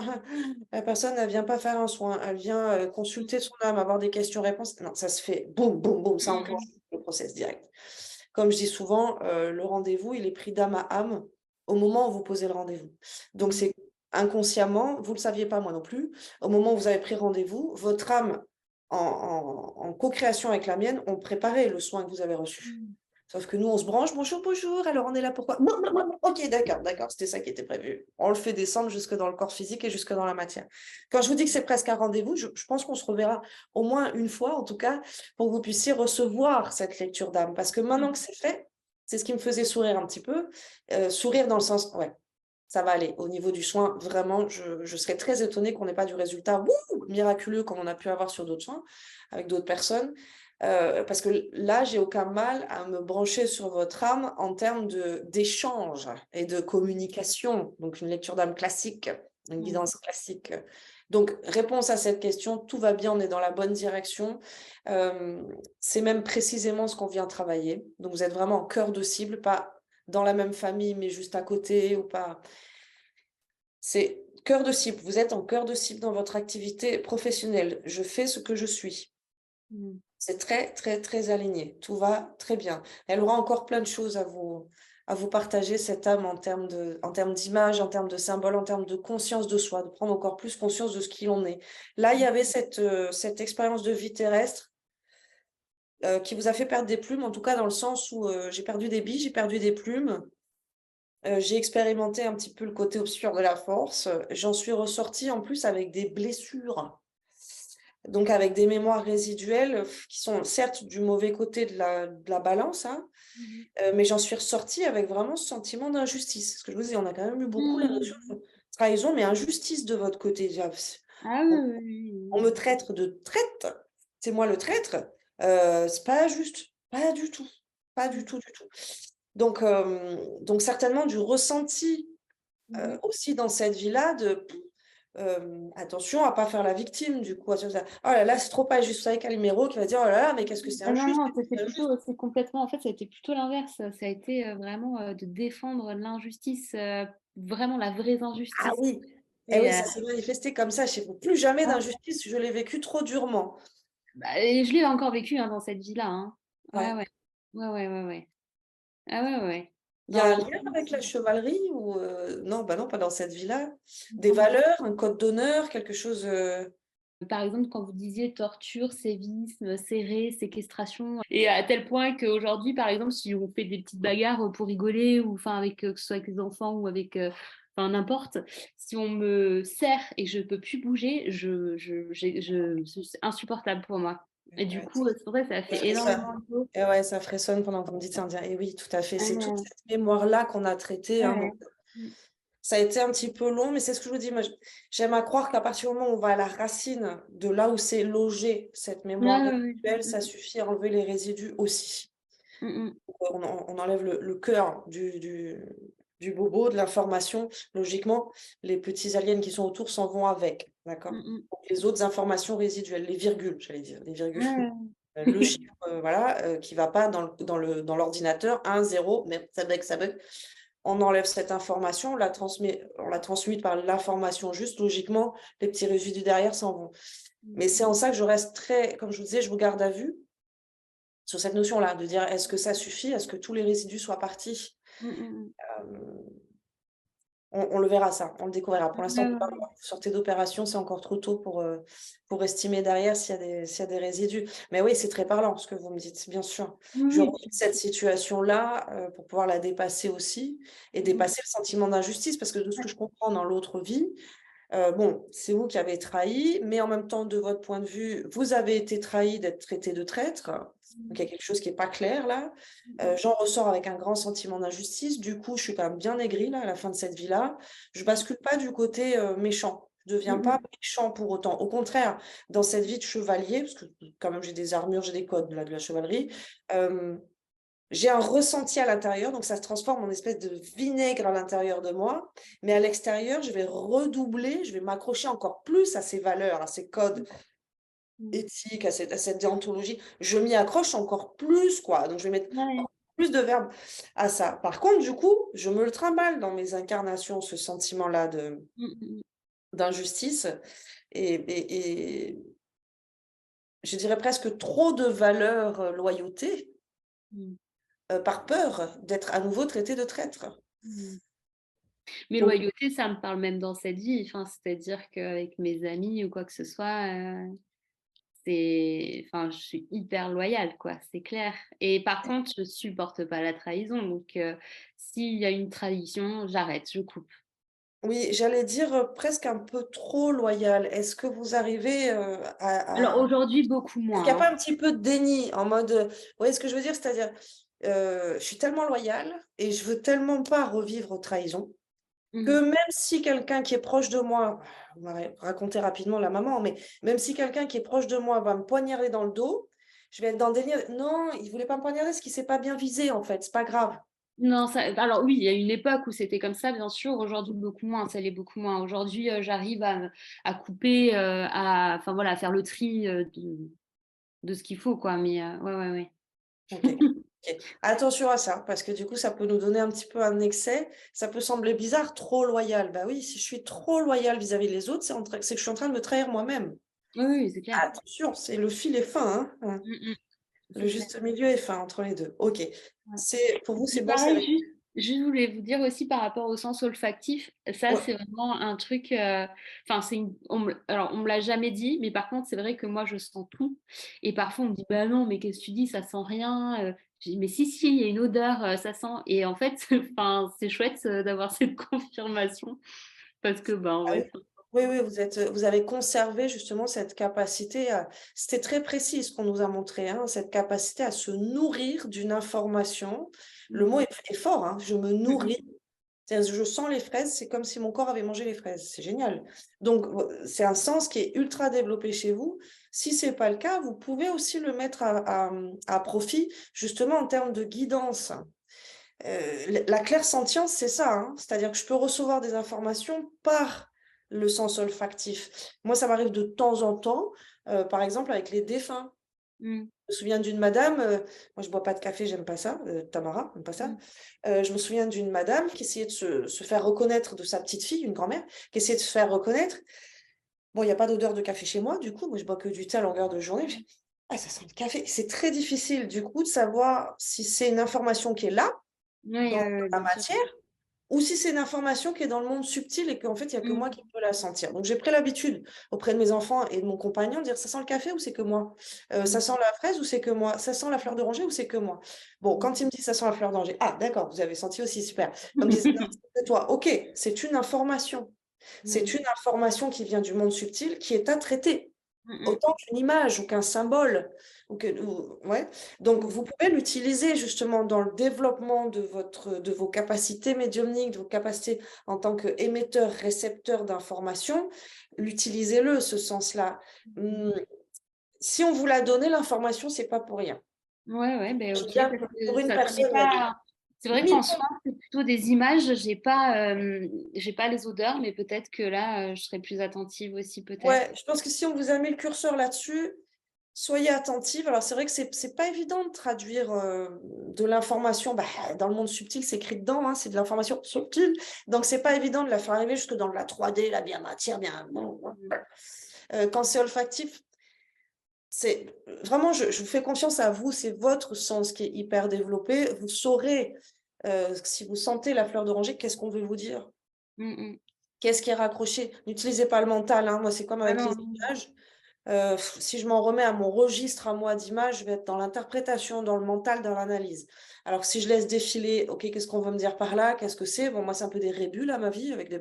la personne, elle vient pas faire un soin, elle vient, consulter son âme, avoir des questions-réponses». Non, ça se fait boum, boum, boum, ça Mmh enclenche mh. le process direct. Comme je dis souvent, le rendez-vous, il est pris d'âme à âme au moment où vous posez le rendez-vous. Donc Mmh. c'est inconsciemment, vous le saviez pas, moi non plus, au moment où vous avez pris rendez-vous, votre âme en co-création avec la mienne, ont préparé le soin que vous avez reçu. Mmh. Sauf que nous, on se branche: «Bonjour, bonjour, alors on est là pourquoi?» «OK, d'accord, d'accord, c'était ça qui était prévu». On le fait descendre jusque dans le corps physique et jusque dans la matière. Quand je vous dis que c'est presque un rendez-vous, je pense qu'on se reverra au moins une fois, en tout cas, pour que vous puissiez recevoir cette lecture d'âme. Parce que maintenant que c'est fait, c'est ce qui me faisait sourire un petit peu, sourire dans le sens: «Ouais, ça va aller. Au niveau du soin, vraiment, je serais très étonnée qu'on n'ait pas du résultat wouh, miraculeux comme on a pu avoir sur d'autres soins, avec d'autres personnes. Parce que là, j'ai aucun mal à me brancher sur votre âme en termes d'échange et de communication. Donc, une lecture d'âme classique, une Mmh. guidance classique. Donc, réponse à cette question, tout va bien, on est dans la bonne direction. C'est même précisément ce qu'on vient travailler. Donc, vous êtes vraiment en cœur de cible, pas dans la même famille, mais juste à côté ou pas. C'est cœur de cible. Vous êtes en cœur de cible dans votre activité professionnelle. Je fais ce que je suis. Mmh. C'est très, très, très aligné. Tout va très bien. Elle aura encore plein de choses à vous partager, cette âme, en termes d'image, en termes de symboles, en termes de conscience de soi, de prendre encore plus conscience de ce qu'il en est. Là, il y avait cette expérience de vie terrestre, qui vous a fait perdre des plumes, en tout cas dans le sens où, j'ai perdu des billes, j'ai perdu des plumes. J'ai expérimenté un petit peu le côté obscur de la force, j'en suis ressortie en plus avec des blessures, donc avec des mémoires résiduelles, qui sont certes du mauvais côté de la balance, hein, Mmh. mais j'en suis ressortie avec vraiment ce sentiment d'injustice. Ce que je vous dis, on a quand même eu beaucoup la Mmh. notion de trahison, mais injustice de votre côté. Déjà, Ah oui, on oui, oui, on oui, me oui. traite de traître, c'est moi le traître, c'est pas juste, pas du tout, pas du Mmh. tout, du tout. Donc certainement du ressenti, Mmh mh. aussi dans cette vie-là de, attention à pas faire la victime du coup, à se dire: «Oh là là, c'est trop pas juste». Vous savez Calimero qui va dire: «Oh là là, mais qu'est-ce que c'est Ah non, injuste, non, qu'est-ce que c'était c'est injuste». plutôt c'est complètement en fait, ça a été plutôt l'inverse. Ça a été, vraiment, de défendre l'injustice, vraiment la vraie Ah injustice. oui, eh Et oui, ça s'est manifesté comme ça chez vous. Plus jamais ah, d'injustice, je l'ai vécu trop durement. bah et je l'ai encore vécu, hein, dans cette vie-là, hein. Ouais, Ouais. ouais. Ouais, ouais, ouais, ouais. Ah ouais, ouais, ouais. Il y a Dans un le lien avec la chevalerie ou, non, bah non, pas dans cette vie-là. Des non. valeurs, un code d'honneur, quelque chose, Par exemple, quand vous disiez torture, sévices, serré, séquestration et à tel point qu'aujourd'hui, par exemple, si on fait des petites bagarres, pour rigoler ou enfin avec, que ce soit avec les enfants ou avec, enfin n'importe, si on me serre et que je peux plus bouger, c'est insupportable pour moi et du Ouais, coup, c'est pour ça que ça ça fait frissonne. énormément de bien. Et ouais, ça frissonne pendant que vous me dites ça, on dirait et oui, tout à fait, c'est toute Ouais, cette mémoire-là qu'on a traitée, hein, donc ouais. Mmh. ça a été un petit peu long, mais c'est ce que je vous dis, moi, j'aime à croire qu'à partir du moment où on va à la racine de là où c'est logé, cette Ouais, mémoire ouais, ouais. résiduelle, ça Mmh. suffit à enlever les résidus aussi. Mmh mh. On enlève le cœur du bobo, de l'information. Logiquement, les petits aliens qui sont autour s'en vont avec, d'accord? Mmh mh. Donc les autres informations résiduelles, les virgules, j'allais dire, les virgules. Ouais, Le ouais. chiffre, voilà, qui va pas dans l'ordinateur, 1, 0, mais ça bug, ça bug. On enlève cette information, on la transmute par l'information juste, logiquement, les petits résidus derrière s'en vont. Mmh. Mais c'est en ça que je reste très comme je vous disais, je vous garde à vue sur cette notion-là, de dire: «Est-ce que ça suffit? Est-ce que tous les résidus soient partis?» Mmh mh, mmh. Hem, on le verra ça, on le découvrira. Pour l'instant, Ouais, on ouais, peut pas ouais. voir. Vous sortez d'opération, c'est encore trop tôt pour estimer derrière s'il y a des résidus. Mais oui, c'est très parlant ce que vous me dites, bien sûr. Oui, Je oui, revis puis cette situation-là, pour pouvoir la dépasser aussi et mmh mh. dépasser le sentiment d'injustice parce que de ce Ouais. que je comprends dans l'autre vie, bon, c'est vous qui avez trahi, mais en même temps, de votre point de vue, vous avez été trahi d'être traité de traître. Donc il y a Mmh. quelque chose qui est pas clair là. Mmh mh. J'en ressors avec un grand sentiment d'injustice. Du coup, je suis quand même bien aigrie là, à la fin de cette vie-là. Je bascule pas du côté, méchant. Je deviens Mmh pas mh. méchant pour autant. Au contraire, dans cette vie de chevalier, parce que quand même j'ai des armures, j'ai des codes là de la chevalerie, hem j'ai un ressenti à l'intérieur, donc ça se transforme en espèce de vinaigre à l'intérieur de moi, mais à l'extérieur, je vais redoubler, je vais m'accrocher encore plus à ces valeurs, à ces codes Mmh. éthiques, à cette déontologie. Je m'y accroche encore plus, quoi, donc je vais mettre Ouais. encore plus de verbe à ça. Par contre, du coup, je me le trimballe dans mes incarnations, ce sentiment-là de Mmh mh, mmh. d'injustice et je dirais presque trop de valeur, loyauté, Mmh. par peur d'être à nouveau traité de traître. Mmh. Mais Donc loyauté, ça me parle même dans cette vie. Enfin, c'est-à-dire qu'avec mes amis ou quoi que ce soit, enfin, je suis hyper loyale, quoi, c'est clair. Et par contre, je supporte pas la trahison. Donc, s'il y a une trahison, j'arrête, je coupe. oui, j'allais dire, presque un peu trop loyal. Est-ce que vous arrivez, Alors aujourd'hui, beaucoup est-ce qu'il y a moins, pas hein. un petit peu de déni en mode, vous voyez ce que je veux dire? C'est-à-dire, je suis tellement loyale et je veux tellement pas revivre trahison Mmh. que même si quelqu'un qui est proche de moi, on va raconter rapidement la maman, mais même si quelqu'un qui est proche de moi va me poignarder dans le dos, je vais être dans le déni: «Non, il voulait pas me poignarder parce qu'il s'est pas bien visé en fait, c'est pas grave». Non, ça alors oui, il y a une époque où c'était comme ça, bien sûr. Aujourd'hui, beaucoup moins, ça l'est beaucoup moins. Aujourd'hui, j'arrive à couper, enfin voilà, à faire le tri, de ce qu'il faut, quoi. Mais, ouais, ouais, ouais. OK. OK. Attention à ça, parce que du coup, ça peut nous donner un petit peu un excès. Ça peut sembler bizarre, trop loyal. Bah oui, si je suis trop loyale vis-à-vis des autres, c'est que je suis en train de me trahir moi-même. Oui, oui, c'est clair. Attention, c'est le fil est fin, hein. Mmh mh. Le C'est clair. juste milieu est fin entre les 2. OK. Ouais. C'est pour vous, Et c'est bon, c'est pareil, réglé? juste je voulais vous dire aussi par rapport au sens olfactif, ça Ouais. c'est vraiment un truc, enfin c'est une on me l'a jamais dit, mais par contre c'est vrai que moi je sens tout et parfois on me dit: «Bah non, mais qu'est-ce que tu dis? Ça sent rien», je dis: «Mais si, si, il y a une odeur, ça sent» et en fait, enfin c'est chouette, d'avoir cette confirmation parce que, ben, Ah oui. ouais, Oui, oui, vous avez conservé justement cette capacité à c'était très précis ce qu'on nous a montré, hein, cette capacité à se nourrir d'une information. Le mmh mot mh. est fort, hein, je me Mmh mh. nourris. C'est-à-dire, je sens les fraises, c'est comme si mon corps avait mangé les fraises. C'est génial. Donc, c'est un sens qui est ultra développé chez vous. Si c'est pas le cas, vous pouvez aussi le mettre à profit, justement en termes de guidance. La clairsentience, c'est ça, hein. C'est-à-dire que je peux recevoir des informations par le sens olfactif. Moi, ça m'arrive de temps en temps, par exemple avec les défunts. Mmh. Je me souviens d'une madame, moi je bois pas de café, j'aime pas ça, Tamara, j'aime pas ça. Mmh. Je me souviens d'une madame qui essayait de se faire reconnaître de sa petite fille, une grand-mère, qui essayait de se faire reconnaître. Bon, il y a pas d'odeur de café chez moi, du coup, moi je bois que du thé à longueur de journée. Je fais: «Ah, ça sent le café». C'est très difficile du coup de savoir si c'est une information qui est là, Oui, dans ouais, ouais, la bien sûr. matière, ou si c'est une information qui est dans le monde subtil et qu'en fait, il n'y a que moi Mmh. qui peux la sentir. Donc, j'ai pris l'habitude auprès de mes enfants et de mon compagnon de dire, ça sent le café ou c'est que moi? Ça Mmh. sent la fraise ou c'est que moi? Ça sent la fleur d'oranger ou c'est que moi? Bon, Mmh. quand il me dit ça sent la fleur d'oranger, ah, d'accord, vous avez senti aussi, super. Comme disait, non, c'est toi. OK, c'est une information. C'est Mmh. une information qui vient du monde subtil qui est à traiter. Mmh mh. Autant qu'une image ou qu'un symbole ouais. Donc Mmh. vous pouvez l'utiliser justement dans le développement de vos capacités médiumniques, de vos capacités en tant qu'émetteur, récepteur d'informations. L'utilisez-le, ce sens-là. Mmh. Mmh, si on vous l'a donné, l'information, c'est pas pour rien. Ouais, ouais, beh, J'aime OK, bien parce pour que une ça m'est personne, il y a des pas c'est vrai qu'en 1000 soi, c'est plutôt des images, j'ai pas les odeurs, mais peut-être que là, je serais plus attentive aussi peut-être. ouais, je pense que si on vous a mis le curseur là-dessus, soyez attentive. Alors c'est vrai que c'est pas évident de traduire, de l'information, bah, dans le monde subtil, c'est écrit dedans, hein, c'est de l'information subtile, donc c'est pas évident de la faire arriver jusque dans la 3D, la bien matière, bien bon, Mmh. quand c'est olfactif, c'est vraiment je vous fais confiance à vous, c'est votre sens qui est hyper développé. Vous saurez, si vous sentez la fleur d'oranger, qu'est-ce qu'on veut vous dire? Mmh mh. Qu'est-ce qui est raccroché? N'utilisez pas le mental, hein, moi c'est comme Ah avec les non, non. images. Si je m'en remets à mon registre à moi d'images, je vais être dans l'interprétation, dans le mental, dans l'analyse. Alors que si je laisse défiler, OK, qu'est-ce qu'on veut me dire par là? Qu'est-ce que c'est? Bon, moi, c'est un peu des rébus, là, ma vie, avec des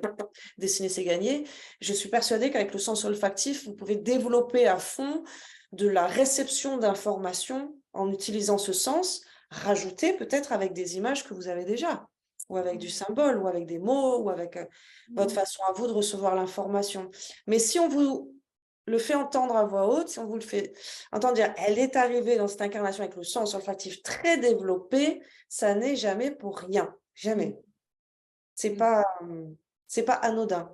dessiner, c'est gagné. Je suis persuadée qu'avec le sens olfactif, vous pouvez développer à fond de la réception d'informations en utilisant ce sens, rajouter peut-être avec des images que vous avez déjà, ou avec du symbole, ou avec des mots, ou avec votre Mmh. façon à vous de recevoir l'information. Mais si on vous le fait entendre à voix haute, si on vous le fait entendre dire: «Elle est arrivée dans cette incarnation avec le sens olfactif très développé», ça n'est jamais pour rien, Mmh. jamais. C'est Mmh. pas, c'est pas anodin.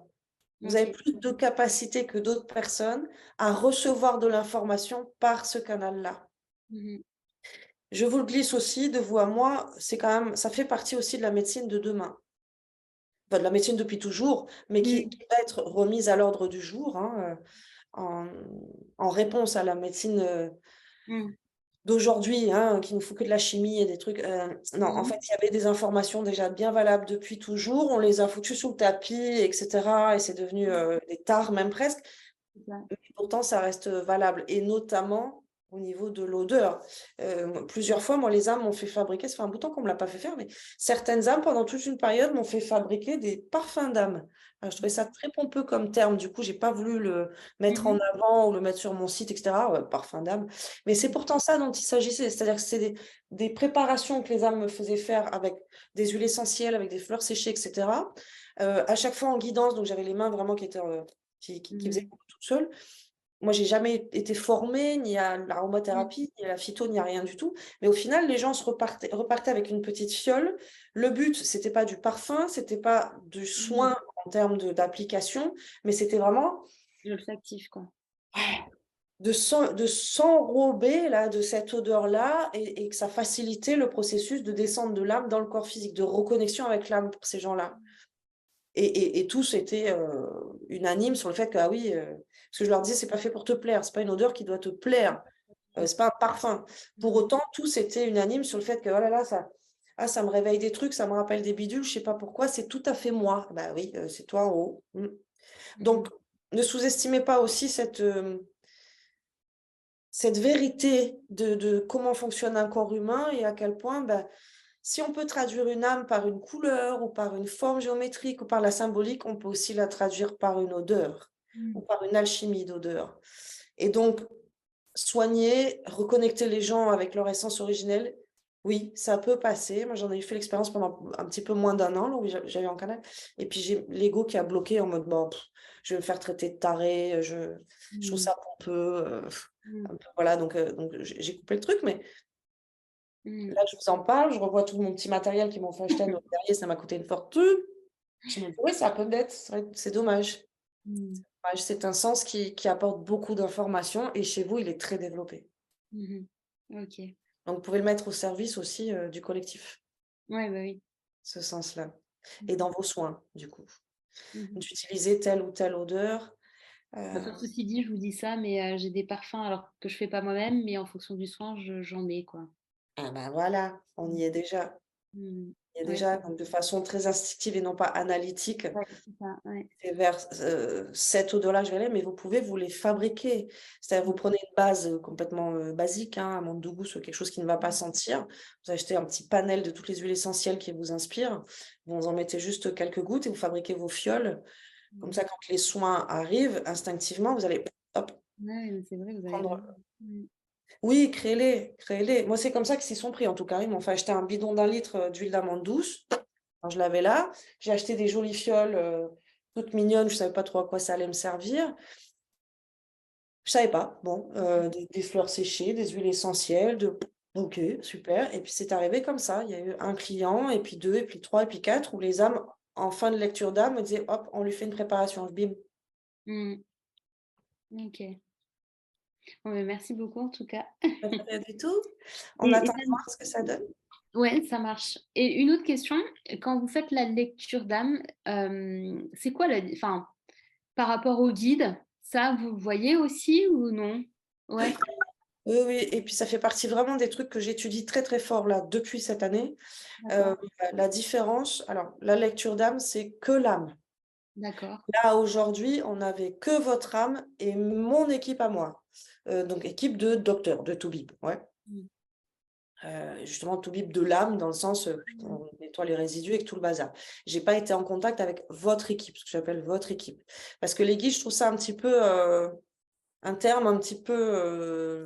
Vous avez OK. plus de capacité que d'autres personnes à recevoir de l'information par ce canal-là. Mmh mh. Je vous le glisse aussi, de vous à moi, c'est quand même ça fait partie aussi de la médecine de demain. Enfin, de la médecine depuis toujours, mais Mmh. qui va être remise à l'ordre du jour, hein, en en réponse à la médecine, Mmh. d'aujourd'hui, hein, qui ne font que de la chimie et des trucs, non, en Mmh fait, mh. il y avait des informations déjà bien valables depuis toujours. On les a foutues sous le tapis et cetera et c'est devenu, Mmh. des tares même presque. C'est ça. Mais pourtant ça reste, valable et notamment au niveau de l'odeur. Plusieurs fois, moi, les âmes m'ont fait fabriquer ça fait un bout de temps qu'on me l'a pas fait faire, mais certaines âmes, pendant toute une période, m'ont fait fabriquer des parfums d'âme. Je trouvais ça très pompeux comme terme, du coup, j'ai pas voulu le Mmh mettre en mh. avant ou le mettre sur mon site et cetera, parfum d'âme. Mais c'est pourtant ça dont il s'agissait, c'est-à-dire que c'est des préparations que les âmes me faisaient faire avec des huiles essentielles, avec des fleurs séchées et cetera. À chaque fois en guidance, donc j'avais les mains vraiment qui étaient, qui faisaient Mmh. beaucoup toute seule. Moi, j'ai jamais été formée ni à Mmh. l'aromathérapie, ni à la phyto, ni à rien du tout. Mais au final, les gens repartaient avec une petite fiole. Le but, c'était pas du parfum, c'était pas du Mmh. soin en termes d'application, mais c'était vraiment L'olfactif, quoi. de s'enrober là, de cette odeur-là et que ça facilitait le processus de descente de l'âme dans le corps physique, de reconnexion avec l'âme pour ces gens-là. Et tous étaient, unanimes sur le fait que, ah oui, parce que je leur disais: «C'est pas fait pour te plaire, c'est pas une odeur qui doit te plaire, OK. c'est pas un parfum». Pour Mmh. autant, tous étaient unanimes sur le fait que: «Oh là là, ça me réveille des trucs, ça me rappelle des bidules, je sais pas pourquoi, c'est tout à fait moi». Bah oui, c'est toi en haut. Mmh. Mmh. Donc ne sous-estimez pas aussi cette vérité de comment fonctionne un corps humain et à quel point, bah, si on peut traduire une âme par une couleur ou par une forme géométrique ou par la symbolique, on peut aussi la traduire par une odeur ou Mmh. par une alchimie d'odeur. Et donc, soigner, reconnecter les gens avec leur essence originelle, oui, ça peut passer. Moi, j'en ai fait l'expérience pendant un petit peu moins d'un an, là où j'avais un canal. Et puis, j'ai l'ego qui a bloqué en mode, bon, je vais me faire traiter de taré, je trouve Mmh. ça pompeux, Mmh. un peu, voilà, donc j'ai coupé le truc, mais Mmh. là, je vous en parle, je revois tout mon petit matériel qu'ils m'ont fait acheter à Noël dernier, ça m'a coûté une fortune. Je me dis: «Oui, ça peut être, c'est vrai, c'est dommage». Mmh. Ouais, c'est un sens qui apporte beaucoup d'informations et chez vous, il est très développé. Mmh mh. OK. Donc vous pouvez le mettre au service aussi, du collectif, Ouais, bah, oui. ce sens-là et Mmh. dans vos soins, du coup. Mmh mh. D'utiliser telle ou telle odeur, Bah, heu, ceci dit, je vous dis ça, mais j'ai des parfums alors que je fais pas moi-même, mais en fonction du soin, j'en ai, quoi. ah bah, voilà, on Mmh. y est déjà. Mmh. Et Ouais, déjà, de façon très instinctive et non pas analytique, ouais, c'est ça, ouais. c'est vers, 7 au-delà, je vais aller, mais vous pouvez vous les fabriquer. C'est-à-dire, vous prenez une base, complètement, basique, hein, amande de goût sur quelque chose qui ne va pas sentir. Vous achetez un petit panel de toutes les huiles essentielles qui vous inspirent. Vous en mettez juste quelques gouttes et vous fabriquez vos fioles. Comme Mmh. ça, quand les soins arrivent, instinctivement, vous allez, hop, Ouais, mais c'est vrai, vous avez prendre. raison. Mmh. Oui, créez-les, créez-les. Moi, c'est comme ça qu'ils s'y sont pris, en tout cas. Ils m'ont fait acheter un bidon d'1 litre, d'huile d'amande douce. Alors, je l'avais là. J'ai acheté des jolies fioles, toutes mignonnes. Je savais pas trop à quoi ça allait me servir. Je savais pas. Bon, des fleurs séchées, des huiles essentielles, OK, super. Et puis, c'est arrivé comme ça. Il y a eu un client, et puis 2, et puis 3, et puis 4, où les âmes, en fin de lecture d'âme, me disaient: «Hop, on lui fait une préparation». Bim. Mmh. OK. Bon, beh, merci beaucoup en tout cas. Pas de rien du tout. On Et attend de voir ce que ça donne. ouais, ça marche. Et une autre question, quand vous faites la lecture d'âme, c'est quoi enfin, par rapport au guide, ça vous le voyez aussi ou non? Ouais, Oui, oui, et puis ça fait partie vraiment des trucs que j'étudie très, très fort là, depuis cette année. d'accord, La différence, alors la lecture d'âme, c'est que l'âme. d'accord. Là, aujourd'hui, on n'avait que votre âme et mon équipe à moi. Donc équipe de docteurs, de Toubib, ouais. Mmh. Justement Toubib de l'âme dans le sens, Mmh. on nettoie les résidus et tout le bazar. J'ai pas été en contact avec votre équipe, ce que j'appelle votre équipe. Parce que les guides, je trouve ça un petit peu, un terme un petit peu,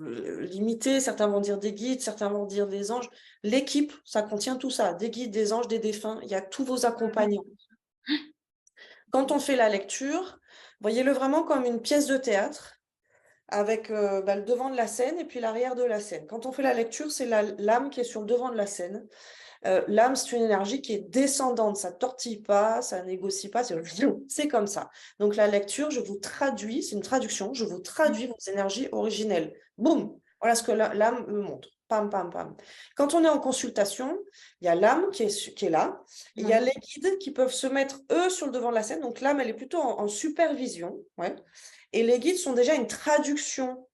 limité. Certains vont dire des guides, certains vont dire des anges. L'équipe, ça contient tout ça, des guides, des anges, des défunts, il y a tous vos Ouais, accompagnants. Quand on fait la lecture, voyez-le vraiment comme une pièce de théâtre avec, le devant de la scène et puis l'arrière de la scène. Quand on fait la lecture, c'est l'âme qui est sur le devant de la scène. L'âme, c'est une énergie qui est descendante, ça tortille pas, ça négocie pas, c'est comme ça. Donc la lecture, je vous traduis, c'est une traduction, je vous mmh, traduis vos énergies originelles. Boum! Voilà ce que l'âme me montre. Pam, pam, pam. Quand on est en consultation, il y a l'âme qui est là, et il y a ouais. les guides qui peuvent se mettre, eux, sur le devant de la scène. Donc l'âme, elle est plutôt en supervision, ouais. Et les guides sont déjà une traduction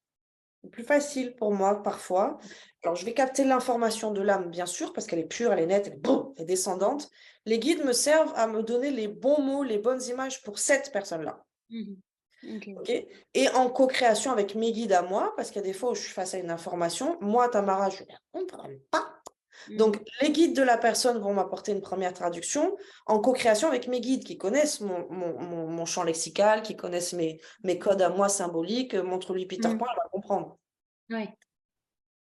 plus facile pour moi parfois. Alors, je vais capter l'information de l'âme, bien sûr, parce qu'elle est pure, elle est nette, elle est, boum, elle est descendante. Les guides me servent à me donner les bons mots, les bonnes images pour cette personne-là. Mmh. OK. OK? Et en co-création avec mes guides à moi, parce qu'il y a des fois où je suis face à une information, moi, Tamara, je ne la comprends pas. Mmh. Donc, les guides de la personne vont m'apporter une première traduction en co-création avec mes guides qui connaissent mon champ lexical, qui connaissent mes codes à moi symboliques. Montre-lui Peter Mmh. Pan, elle va comprendre. Ouais.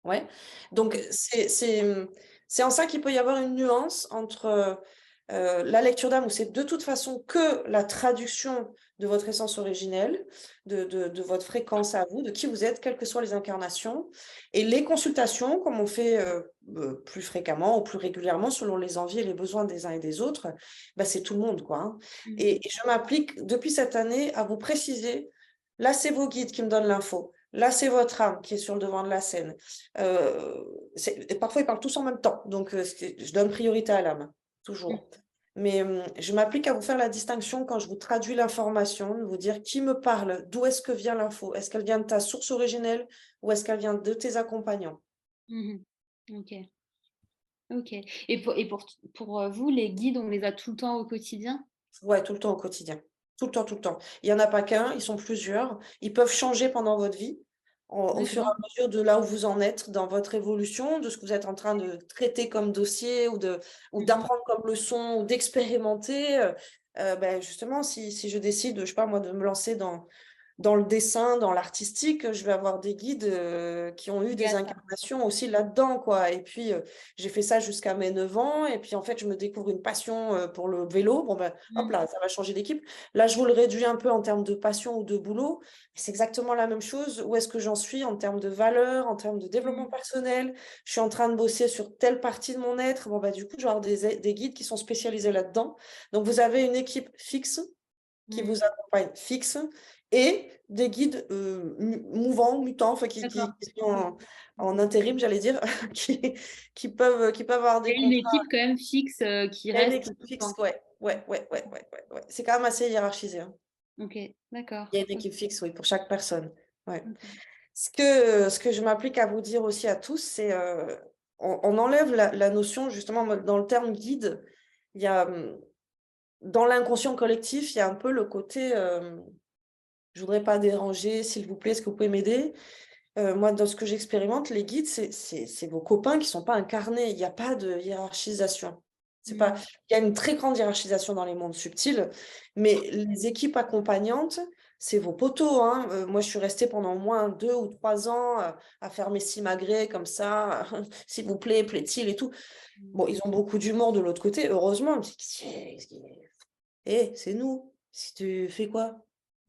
Ouais, donc Mmh. c'est en ça qu'il peut y avoir une nuance entre, la lecture d'âme où c'est de toute façon que la traduction de votre essence originelle, de votre fréquence à vous, de qui vous êtes, quelles que soient les incarnations, et les consultations comme on fait, plus fréquemment ou plus régulièrement selon les envies et les besoins des uns et des autres, bah, c'est tout le monde quoi, hein, Mmh. et je m'applique depuis cette année à vous préciser: «Là, c'est vos guides qui me donnent l'info. Là, c'est votre âme qui est sur le devant de la scène». Et parfois, ils parlent tous en même temps, donc je donne priorité à l'âme, Mmh. toujours. Mais je m'applique à vous faire la distinction quand je vous traduis l'information, de vous dire qui me parle, d'où est-ce que vient l'info? Est-ce qu'elle vient de ta source originelle ou est-ce qu'elle vient de tes accompagnants? Mmh. OK. OK. Et pour vous, les guides, on les a tout le temps au quotidien? Ouais, tout le temps au quotidien. Tout le temps, tout le temps. Il y en a pas qu'un, ils sont plusieurs. Ils peuvent changer pendant votre vie, au fur et D'accord. à mesure de là où vous en êtes dans votre évolution, de ce que vous êtes en train de traiter comme dossier ou Mmh mh. d'apprendre comme leçon ou d'expérimenter, justement si je décide, je sais pas moi, de me lancer dans le dessin, dans l'artistique, je vais avoir des guides, qui ont eu Lié des à ça. incarnations aussi là-dedans, quoi, et puis, j'ai fait ça jusqu'à mes 9 ans et puis, en fait, je me découvre une passion, pour le vélo. Bon, ben, hop Mmh. là, ça va changer d'équipe. Là, je vous le réduis un peu en termes de passion ou de boulot. C'est exactement la même chose. Où est-ce que j'en suis en termes de valeurs, en termes de développement Mmh. personnel? Je suis en train de bosser sur telle partie de mon être. Bon, bah, du coup, je vais avoir des guides qui sont spécialisés là-dedans. Donc vous avez une équipe fixe qui Mmh. vous accompagne fixe et des guides, mouvants, mutants, enfin D'accord. qui sont en intérim, j'allais dire, qui peuvent avoir Il des y a une contrats. équipe quand même fixe, qui Il y a une reste équipe tout le fixe, temps. ouais, ouais, ouais, ouais, ouais, ouais, ouais. C'est quand même assez hiérarchisé, hein. OK, d'accord. Il y a une OK. équipe fixe, oui, pour chaque personne, ouais. OK. Ce que je m'applique à vous dire aussi à tous, c'est, on enlève la notion, justement, dans le terme guide, il y a, dans l'inconscient collectif, il y a un peu le côté, je voudrais pas déranger, s'il vous plaît, est-ce que vous pouvez m'aider? Moi, dans ce que j'expérimente, les guides, c'est vos copains qui sont pas incarnés. Il y a pas de hiérarchisation. C'est pas Mmh. il y a une très grande hiérarchisation dans les mondes subtils, mais les équipes accompagnantes, c'est vos poteaux, hein. Moi, je suis restée pendant au moins 2 ou 3 ans, à faire mes simagrées comme ça, «S'il vous plaît, plaît-il?» et tout. Mmh. Bon, ils ont beaucoup d'humour de l'autre côté, heureusement. C'est nous. Si tu fais quoi?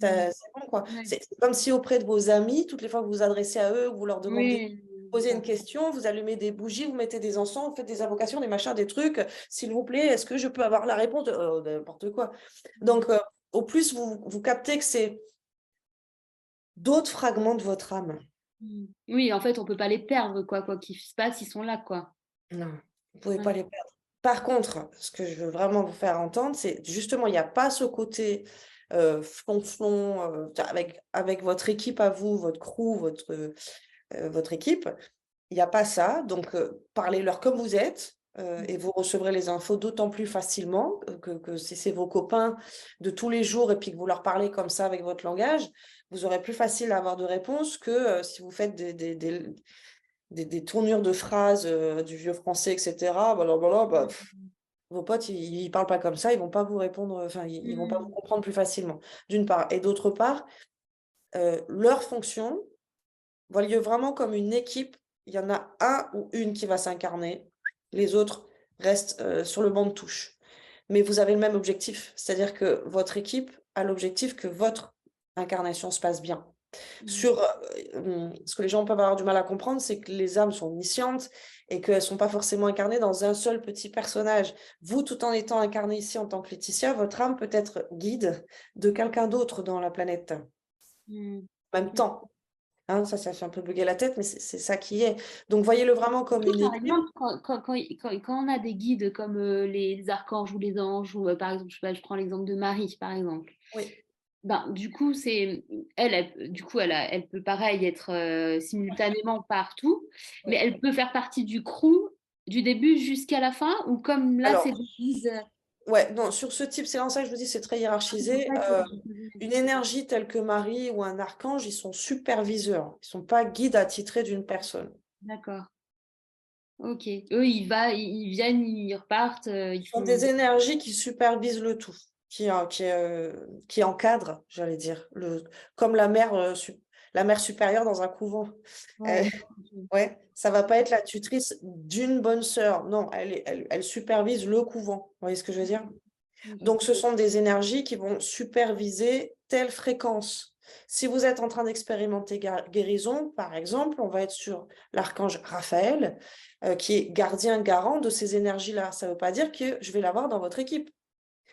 Mmh. C'est bon, quoi. Ouais. C'est comme si auprès de vos amis, toutes les fois que vous vous adressez à eux, que vous leur demandez, Oui, posez une ça. question, vous allumez des bougies, vous mettez des encens, vous faites des invocations, des machins, des trucs. S'il vous plaît, est-ce que je peux avoir la réponse? N'importe quoi. Mmh. Donc, au plus vous captez que c'est d'autres fragments de votre âme. Mmh. Oui, en fait, on peut pas les perdre, quoi qu'il se passe, ils sont là, quoi. Non, vous pouvez pas Ouais. les perdre. Par contre, ce que je veux vraiment vous faire entendre, c'est justement, il y a pas ce côté, flonflon, avec votre équipe à vous, votre crew, votre équipe. Il y a pas ça, donc parlez-leur comme vous êtes, Mmh. et vous recevrez les infos d'autant plus facilement, que si c'est vos copains de tous les jours et puis que vous leur parlez comme ça avec votre langage, vous aurez plus facile à avoir de réponses que, si vous faites des tournures de phrases, du vieux français et cetera, bah, Mmh. vos potes, ils parlent pas comme ça, ils vont pas vous répondre, enfin, ils vont pas vous Mmh. comprendre plus facilement, d'une part, et d'autre part, leur fonction, voyez vraiment comme une équipe. Il y en a un ou une qui va s'incarner, les autres restent, sur le banc de touche. Mais vous avez le même objectif, c'est-à-dire que votre équipe a l'objectif que votre incarnation se passe bien. Mmh. Sur, ce que les gens peuvent avoir du mal à comprendre, c'est que les âmes sont omniscientes et qu'elles sont pas forcément incarnées dans un seul petit personnage. Vous, tout en étant incarné ici en tant que Laetitia, votre âme peut être guide de quelqu'un d'autre dans la planète, Mmh. en même temps, hein. Ça fait un peu bugger la tête, mais c'est ça qui est. Donc voyez-le vraiment comme Oui, une par équipe. exemple, quand on a des guides comme les archanges ou les anges, ou par exemple, je sais pas, je prends l'exemple de Marie, par exemple. Oui, Ben, du coup, du coup, elle peut pareil être simultanément partout, mais oui. elle peut faire partie du crew du début jusqu'à la fin, ou comme là, c'est Alors, des guides. ouais, non, sur ce type, c'est en ça que je vous dis, c'est très C'est pour hiérarchisé. ça que j'ai posé la Une question. énergie telle que Marie ou un archange, ils sont superviseurs. Ils sont pas guides attitrés d'une personne. D'accord. Ok. Eux, ils viennent, ils repartent, ils Ce sont font. des énergies qui supervisent le tout, qui encadrent, j'allais dire, comme la mère supérieure dans un couvent. Euh, Ouais. Ok. ouais, ça va pas être la tutrice d'une bonne sœur. Non, elle supervise le couvent. Vous voyez ce que je veux dire? Ok. Donc, ce sont des énergies qui vont superviser telle fréquence. Si vous êtes en train d'expérimenter guérison, par exemple, on va être sur l'archange Raphaël, qui est gardien garant de ces énergies-là. Ça ne veut pas dire que je vais l'avoir dans votre équipe,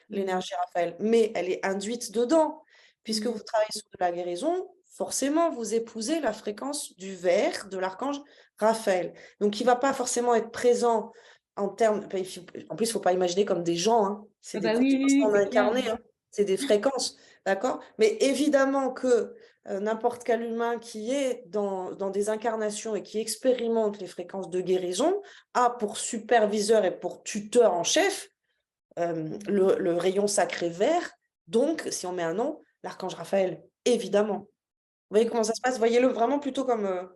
Mm. l'énergie Raphaël, mais elle est induite dedans. Puisque Mm. vous travaillez sur de la guérison, forcément, vous épousez la fréquence du vert de l'archange Raphaël. Donc, il ne va pas forcément être présent en termes. En plus, il ne faut pas imaginer comme des gens, hein. C'est Ah des bah oui, oui, oui, personnes c'est clair. incarnées, hein. C'est des fréquences, d'accord? Mais évidemment que n'importe quel humain qui est dans des incarnations et qui expérimente les fréquences de guérison a pour superviseur et pour tuteur en chef le rayon sacré vert. Donc, si on met un nom, l'archange Raphaël, évidemment. Vous voyez comment ça se passe? Voyez-le vraiment plutôt comme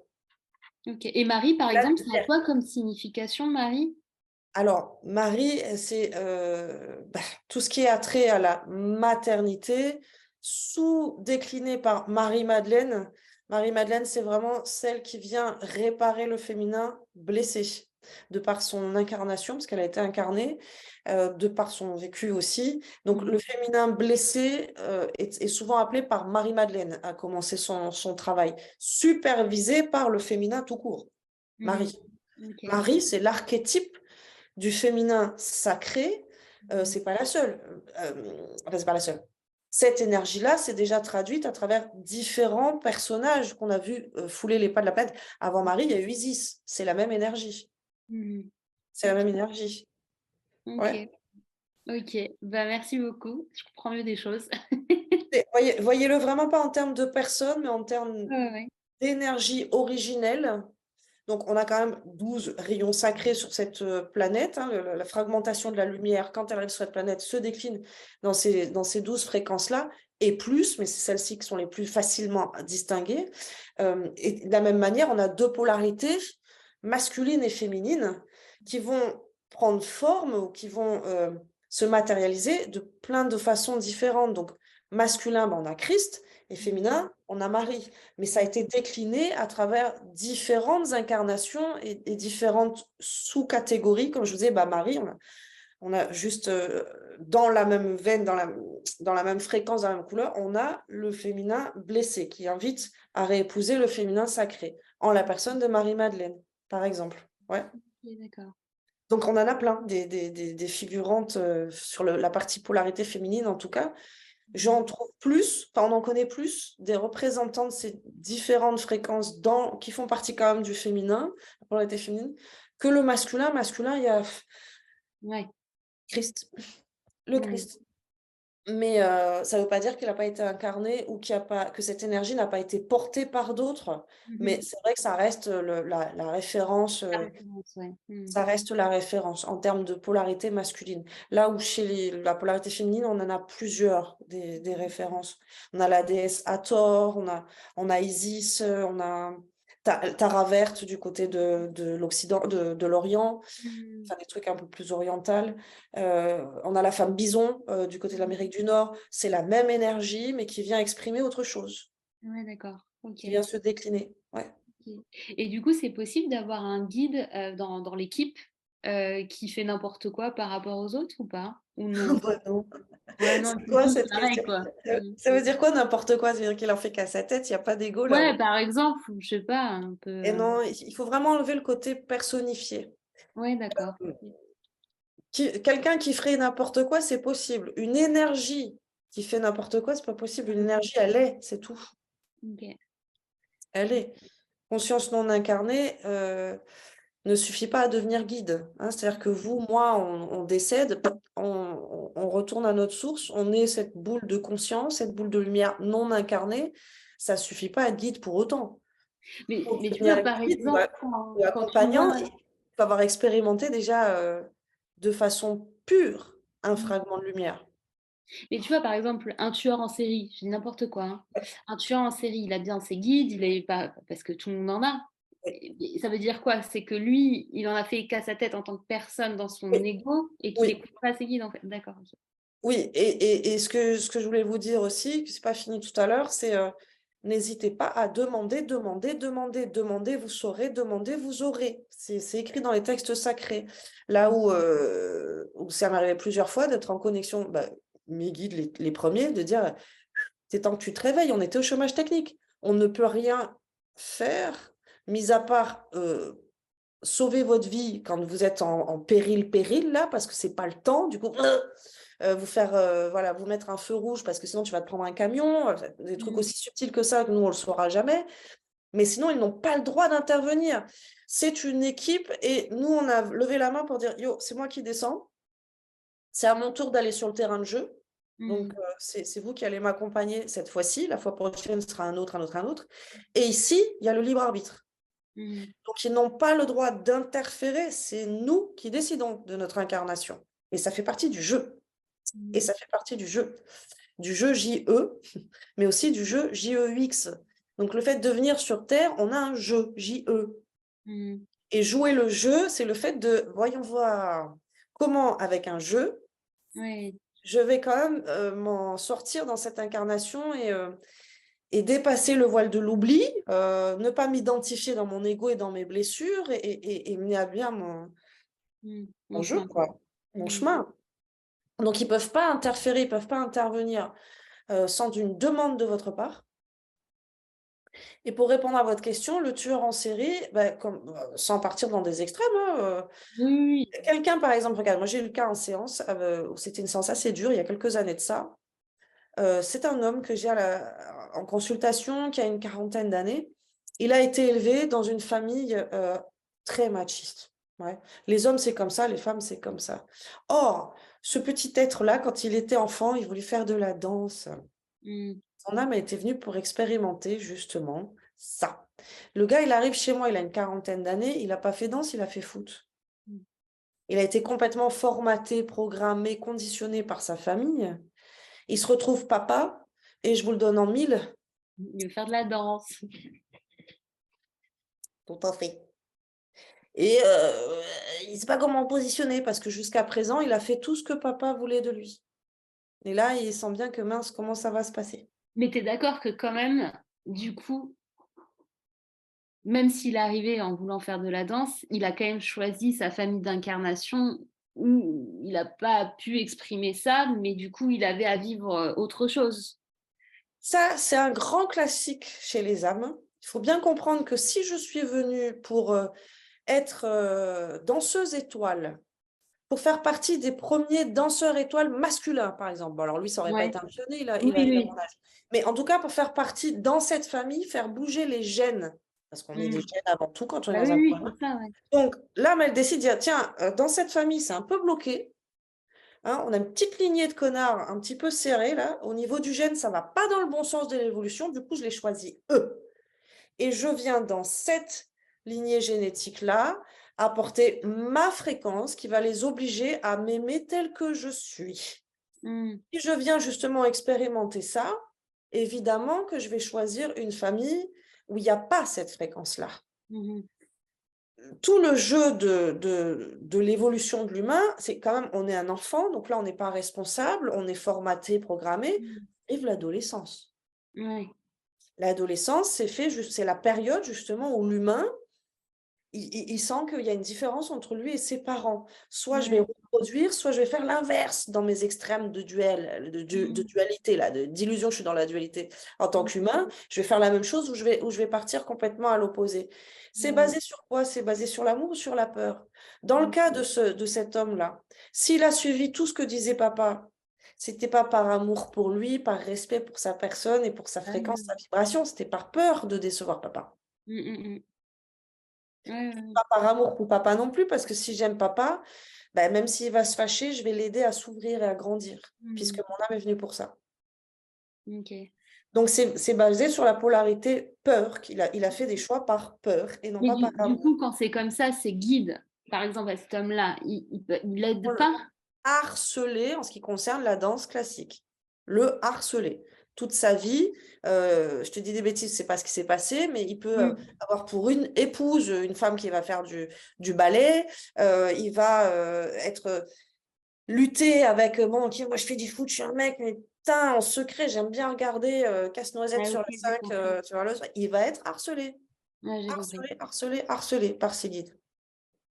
Ok. Et Marie, par la exemple, ça a lumière. quoi comme signification, Marie? Alors, Marie, c'est tout ce qui est attrait à la maternité, sous-décliné par Marie-Madeleine. Marie-Madeleine, c'est vraiment celle qui vient réparer le féminin blessé, de par son incarnation, parce qu'elle a été incarnée, de par son vécu aussi. Donc, Mhm. le féminin blessé est souvent appelé par Marie-Madeleine, à commencer son travail, supervisé par le féminin tout court, Mhm. Marie. Ok. Marie, c'est l'archétype du féminin sacré, Mhm. c'est pas la seule. Enfin, c'est pas la seule. Cette énergie-là, c'est déjà traduite à travers différents personnages qu'on a vus fouler les pas de la planète. Avant Marie, il y a eu Isis. C'est la même énergie. Mhm. C'est la Ok. même énergie. Ok. Ouais. Ok. Bah, merci beaucoup. Je comprends mieux des choses. Voyez-le vraiment pas en termes de personnes, mais en termes Ouais, ouais. d'énergie originelle Donc, on a quand même 12 rayons sacrés sur cette planète, hein. La fragmentation de la lumière, quand elle arrive sur cette planète, se décline dans ces 12 fréquences-là, et plus, mais c'est celles-ci qui sont les plus facilement distinguées. Et de la même manière, on a deux polarités, masculine et féminine, qui vont prendre forme ou qui vont se matérialiser de plein de façons différentes. Donc, masculin, ben, on a Christ, et féminin, on a Marie. Mais ça a été décliné à travers différentes incarnations et différentes sous-catégories. Comme je vous disais, bah, Marie, on a juste dans la même veine, dans la même fréquence, dans la même couleur, on a le féminin blessé qui invite à réépouser le féminin sacré, en la personne de Marie-Madeleine, par exemple. Ouais. OK, d'accord. Donc, on en a plein, des figurantes sur la partie polarité féminine, en tout cas. J'en trouve plus, enfin, on en connaît plus, des représentants de ces différentes fréquences qui font partie quand même du féminin, la polarité féminine, que le masculin. Masculin, il y a Ouais. Christ, le Mmh. Christ. Mais ça ne veut pas dire qu'il n'a pas été incarné ou que cette énergie n'a pas été portée par d'autres. Mmh. Mais c'est vrai que ça reste la référence. La référence, ouais. Mmh. Ça reste la référence en termes de polarité masculine. Là où chez la polarité féminine, on en a plusieurs des références. On a la déesse Hathor, on a Isis, on a Tara verte du côté de l'Occident, de l'Orient, Mmh. enfin des trucs un peu plus orientales. On a la femme bison du côté de Mmh. l'Amérique du Nord. C'est la même énergie, mais qui vient exprimer autre chose, Ouais, d'accord. OK. qui vient se décliner. Ouais. OK. Et du coup, c'est possible d'avoir un guide, dans l'équipe, qui fait n'importe quoi par rapport aux autres ou pas? Ou non? Bah non. Ouais, non, C'est c'est quoi tous cette pareil, question? quoi. Mmh. Ça veut dire quoi n'importe quoi? Ça veut dire qu'il en fait qu'à sa tête, il y a pas d'ego Ouais, là-haut? par exemple, ou je sais pas, un peu, Et non, il faut vraiment enlever le côté personnifié. ouais, d'accord. OK. Quelqu'un qui ferait n'importe quoi, c'est possible. Une énergie qui fait n'importe quoi, c'est pas possible. Une énergie, elle est, c'est tout. OK. Elle est. Conscience non incarnée, ne suffit pas à devenir guide, hein. C'est-à-dire que vous, moi, on décède, on retourne à notre source, on est cette boule de conscience, cette boule de lumière non incarnée, ça suffit pas à être guide pour autant. Pour Mais tu devenir vois, par guide exemple, ou quand tu accompagnant, vois il faut avoir expérimenté déjà, de façon pure un mmh, fragment de lumière. mais tu vois, par exemple, un tueur en série, je dis n'importe quoi, hein. Un tueur en série, il a bien ses guides, il est pas parce que tout le monde en a. Oui, Et ça veut dire quoi? C'est que lui, il en a fait qu'à sa tête en tant que personne dans son oui, ego et qu'il oui. écoute pas ses guides, en fait. D'accord, OK. Oui, et ce que je voulais vous dire aussi, que c'est pas fini tout à l'heure, c'est, n'hésitez pas à demander, demander, demander, demander, vous saurez, demandez, vous aurez. C'est écrit dans les textes sacrés. Là Mmh. où ça m'est arrivé plusieurs fois d'être en connexion, bah, mes guides, les premiers, de dire: «C'est temps que tu te réveilles, on était au chômage technique. On ne peut rien faire, mis à part, sauver votre vie quand vous êtes en péril là, parce que c'est pas le temps, du coup, vous faire, voilà, vous mettre un feu rouge parce que sinon tu vas te prendre un camion, des trucs Mmh. aussi subtils que ça, que nous on le saura jamais. Mais sinon, ils n'ont pas le droit d'intervenir. C'est une équipe et nous, on a levé la main pour dire: «Yo, c'est moi qui descends, c'est à mon tour d'aller sur le terrain de jeu. Donc, Mmh. c'est vous qui allez m'accompagner cette fois-ci. La fois prochaine, ce sera un autre, un autre, un autre. Et ici, il y a le libre arbitre». Mmh. Donc, ils n'ont pas le droit d'interférer, c'est nous qui décidons de notre incarnation. Et ça fait partie du jeu. Et Mmh. ça fait partie du jeu JE, mais aussi du jeu JEX. Donc, le fait de venir sur Terre, on a un jeu JE. Mmh. Et jouer le jeu, c'est le fait de, voyons voir, comment, avec un jeu, Ouais. je vais quand même m'en sortir dans cette incarnation et dépasser le voile de l'oubli, ne pas m'identifier dans mon ego et dans mes blessures et mener à bien Mmh. mon Mon jeu, chemin. quoi, mon Mmh. chemin. Donc, ils peuvent pas interférer, ils peuvent pas intervenir sans une demande de votre part. Et pour répondre à votre question, le tueur en série, bah, sans partir dans des extrêmes, hein, Oui, oui, oui. quelqu'un, par exemple, regarde, moi j'ai eu le cas en séance, où c'était une séance assez dure, il y a quelques années de ça. C'est un homme que j'ai en consultation, qui a une quarantaine d'années. Il a été élevé dans une famille très machiste. Ouais. Les hommes, c'est comme ça, les femmes, c'est comme ça. Or, ce petit être-là, quand il était enfant, il voulait faire de la danse. Mmh. Son âme a été venue pour expérimenter, justement, ça. Le gars, il arrive chez moi, il a une quarantaine d'années, il n'a pas fait danse, il a fait foot. Mmh. Il a été complètement formaté, programmé, conditionné par sa famille. Il se retrouve papa, et je vous le donne en mille, Il veut faire de la danse. tout à fait. Et il ne sait pas comment positionner parce que jusqu'à présent, il a fait tout ce que papa voulait de lui. Et là, il sent bien que mince, comment ça va se passer? Mais tu es d'accord que quand même, du coup, même s'il est arrivé en voulant faire de la danse, il a quand même choisi sa famille d'incarnation où il n'a pas pu exprimer ça, mais du coup, il avait à vivre autre chose. Ça, c'est un grand classique chez les âmes. Il faut bien comprendre que si je suis venue pour être danseuse étoile, pour faire partie des premiers danseurs étoiles masculins, par exemple. Bon, alors lui, ça n'aurait pas Ouais. été un pionnier, Oui, il a mon oui. âge. Mais en tout cas, pour faire partie dans cette famille, faire bouger les gènes, parce qu'on est des Mm. gènes avant tout quand on est Bah dans oui, un oui, programme. c'est ça, ouais. Donc l'âme, elle décide, dire, tiens, dans cette famille, c'est un peu bloqué. Hein, on a une petite lignée de connards un petit peu serrée, là. Au niveau du gène, ça ne va pas dans le bon sens de l'évolution. Du coup, je les choisis, eux. Et je viens dans cette lignée génétique-là apporter ma fréquence qui va les obliger à m'aimer tel que je suis. Mm. Si je viens justement expérimenter ça, évidemment que je vais choisir une famille où il n'y a pas cette fréquence-là. Mhm. Tout le jeu de l'évolution de l'humain, c'est quand même, on est un enfant, donc là, on n'est pas responsable, on est formaté, programmé, Mm. et l'adolescence. Ouais. L'adolescence, c'est la période justement où l'humain, il sent qu'il y a une différence entre lui et ses parents. Soit je vais Ouais. reproduire, soit je vais faire l'inverse dans mes extrêmes de duel, de Mm. dualité, là, d'illusion, je suis dans la dualité. En tant Mm. qu'humain, je vais faire la même chose où je vais partir complètement à l'opposé. C'est Ouais. basé sur quoi? C'est basé sur l'amour ou sur la peur? Dans le Mm. cas de cet homme-là, s'il a suivi tout ce que disait papa, c'était pas par amour pour lui, par respect pour sa personne et pour sa Ah, fréquence, sa ouais. vibration, c'était par peur de décevoir papa. Mm, mm, mm. Ouais, ouais. Pas par amour pour papa non plus, parce que si j'aime papa, ben, même s'il va se fâcher, je vais l'aider à s'ouvrir et à grandir, puisque Mm. mon âme est venue pour ça. Ok. Donc c'est basé sur la polarité peur, il a fait des choix par peur et non Mais pas du, par du amour. coup, quand c'est comme ça, ses guides, par exemple, à cet homme-là, il On l'aide le pas? harcelé en ce qui concerne la danse classique. Le harceler. Toute sa vie, je te dis des bêtises, c'est pas ce qui s'est passé, mais il peut Mm. avoir pour une épouse une femme qui va faire du ballet, il va être lutter avec, bon, ok, moi je fais du foot, je suis un mec, mais putain, en secret, j'aime bien regarder Casse-Noisette Ah, sur ok, la j'ai 5, compris. tu vois, il va être harcelé, Ouais, j'ai compris. harcelé, harcelé, harcelé par ses guides.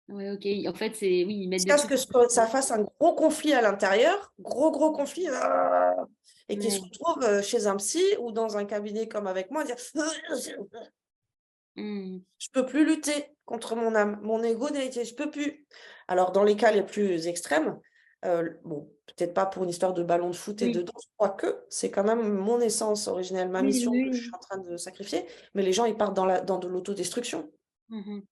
Ouais, ok. En fait, c'est oui, ils mettent des Jusqu'à ce trucs. que ça fasse un gros conflit à l'intérieur, gros conflit, et qu'il se Ouais. retrouve chez un psy ou dans un cabinet comme avec moi, dire Mm. je peux plus lutter contre mon âme, mon ego d'héritier, je peux plus. Alors, dans les cas les plus extrêmes, bon, peut-être pas pour une histoire de ballon de foot et de Oui, danse, quoique c'est quand même mon essence originelle, ma oui, mission que je suis oui. en train de sacrifier, mais les gens, ils partent dans de l'autodestruction, Mhm.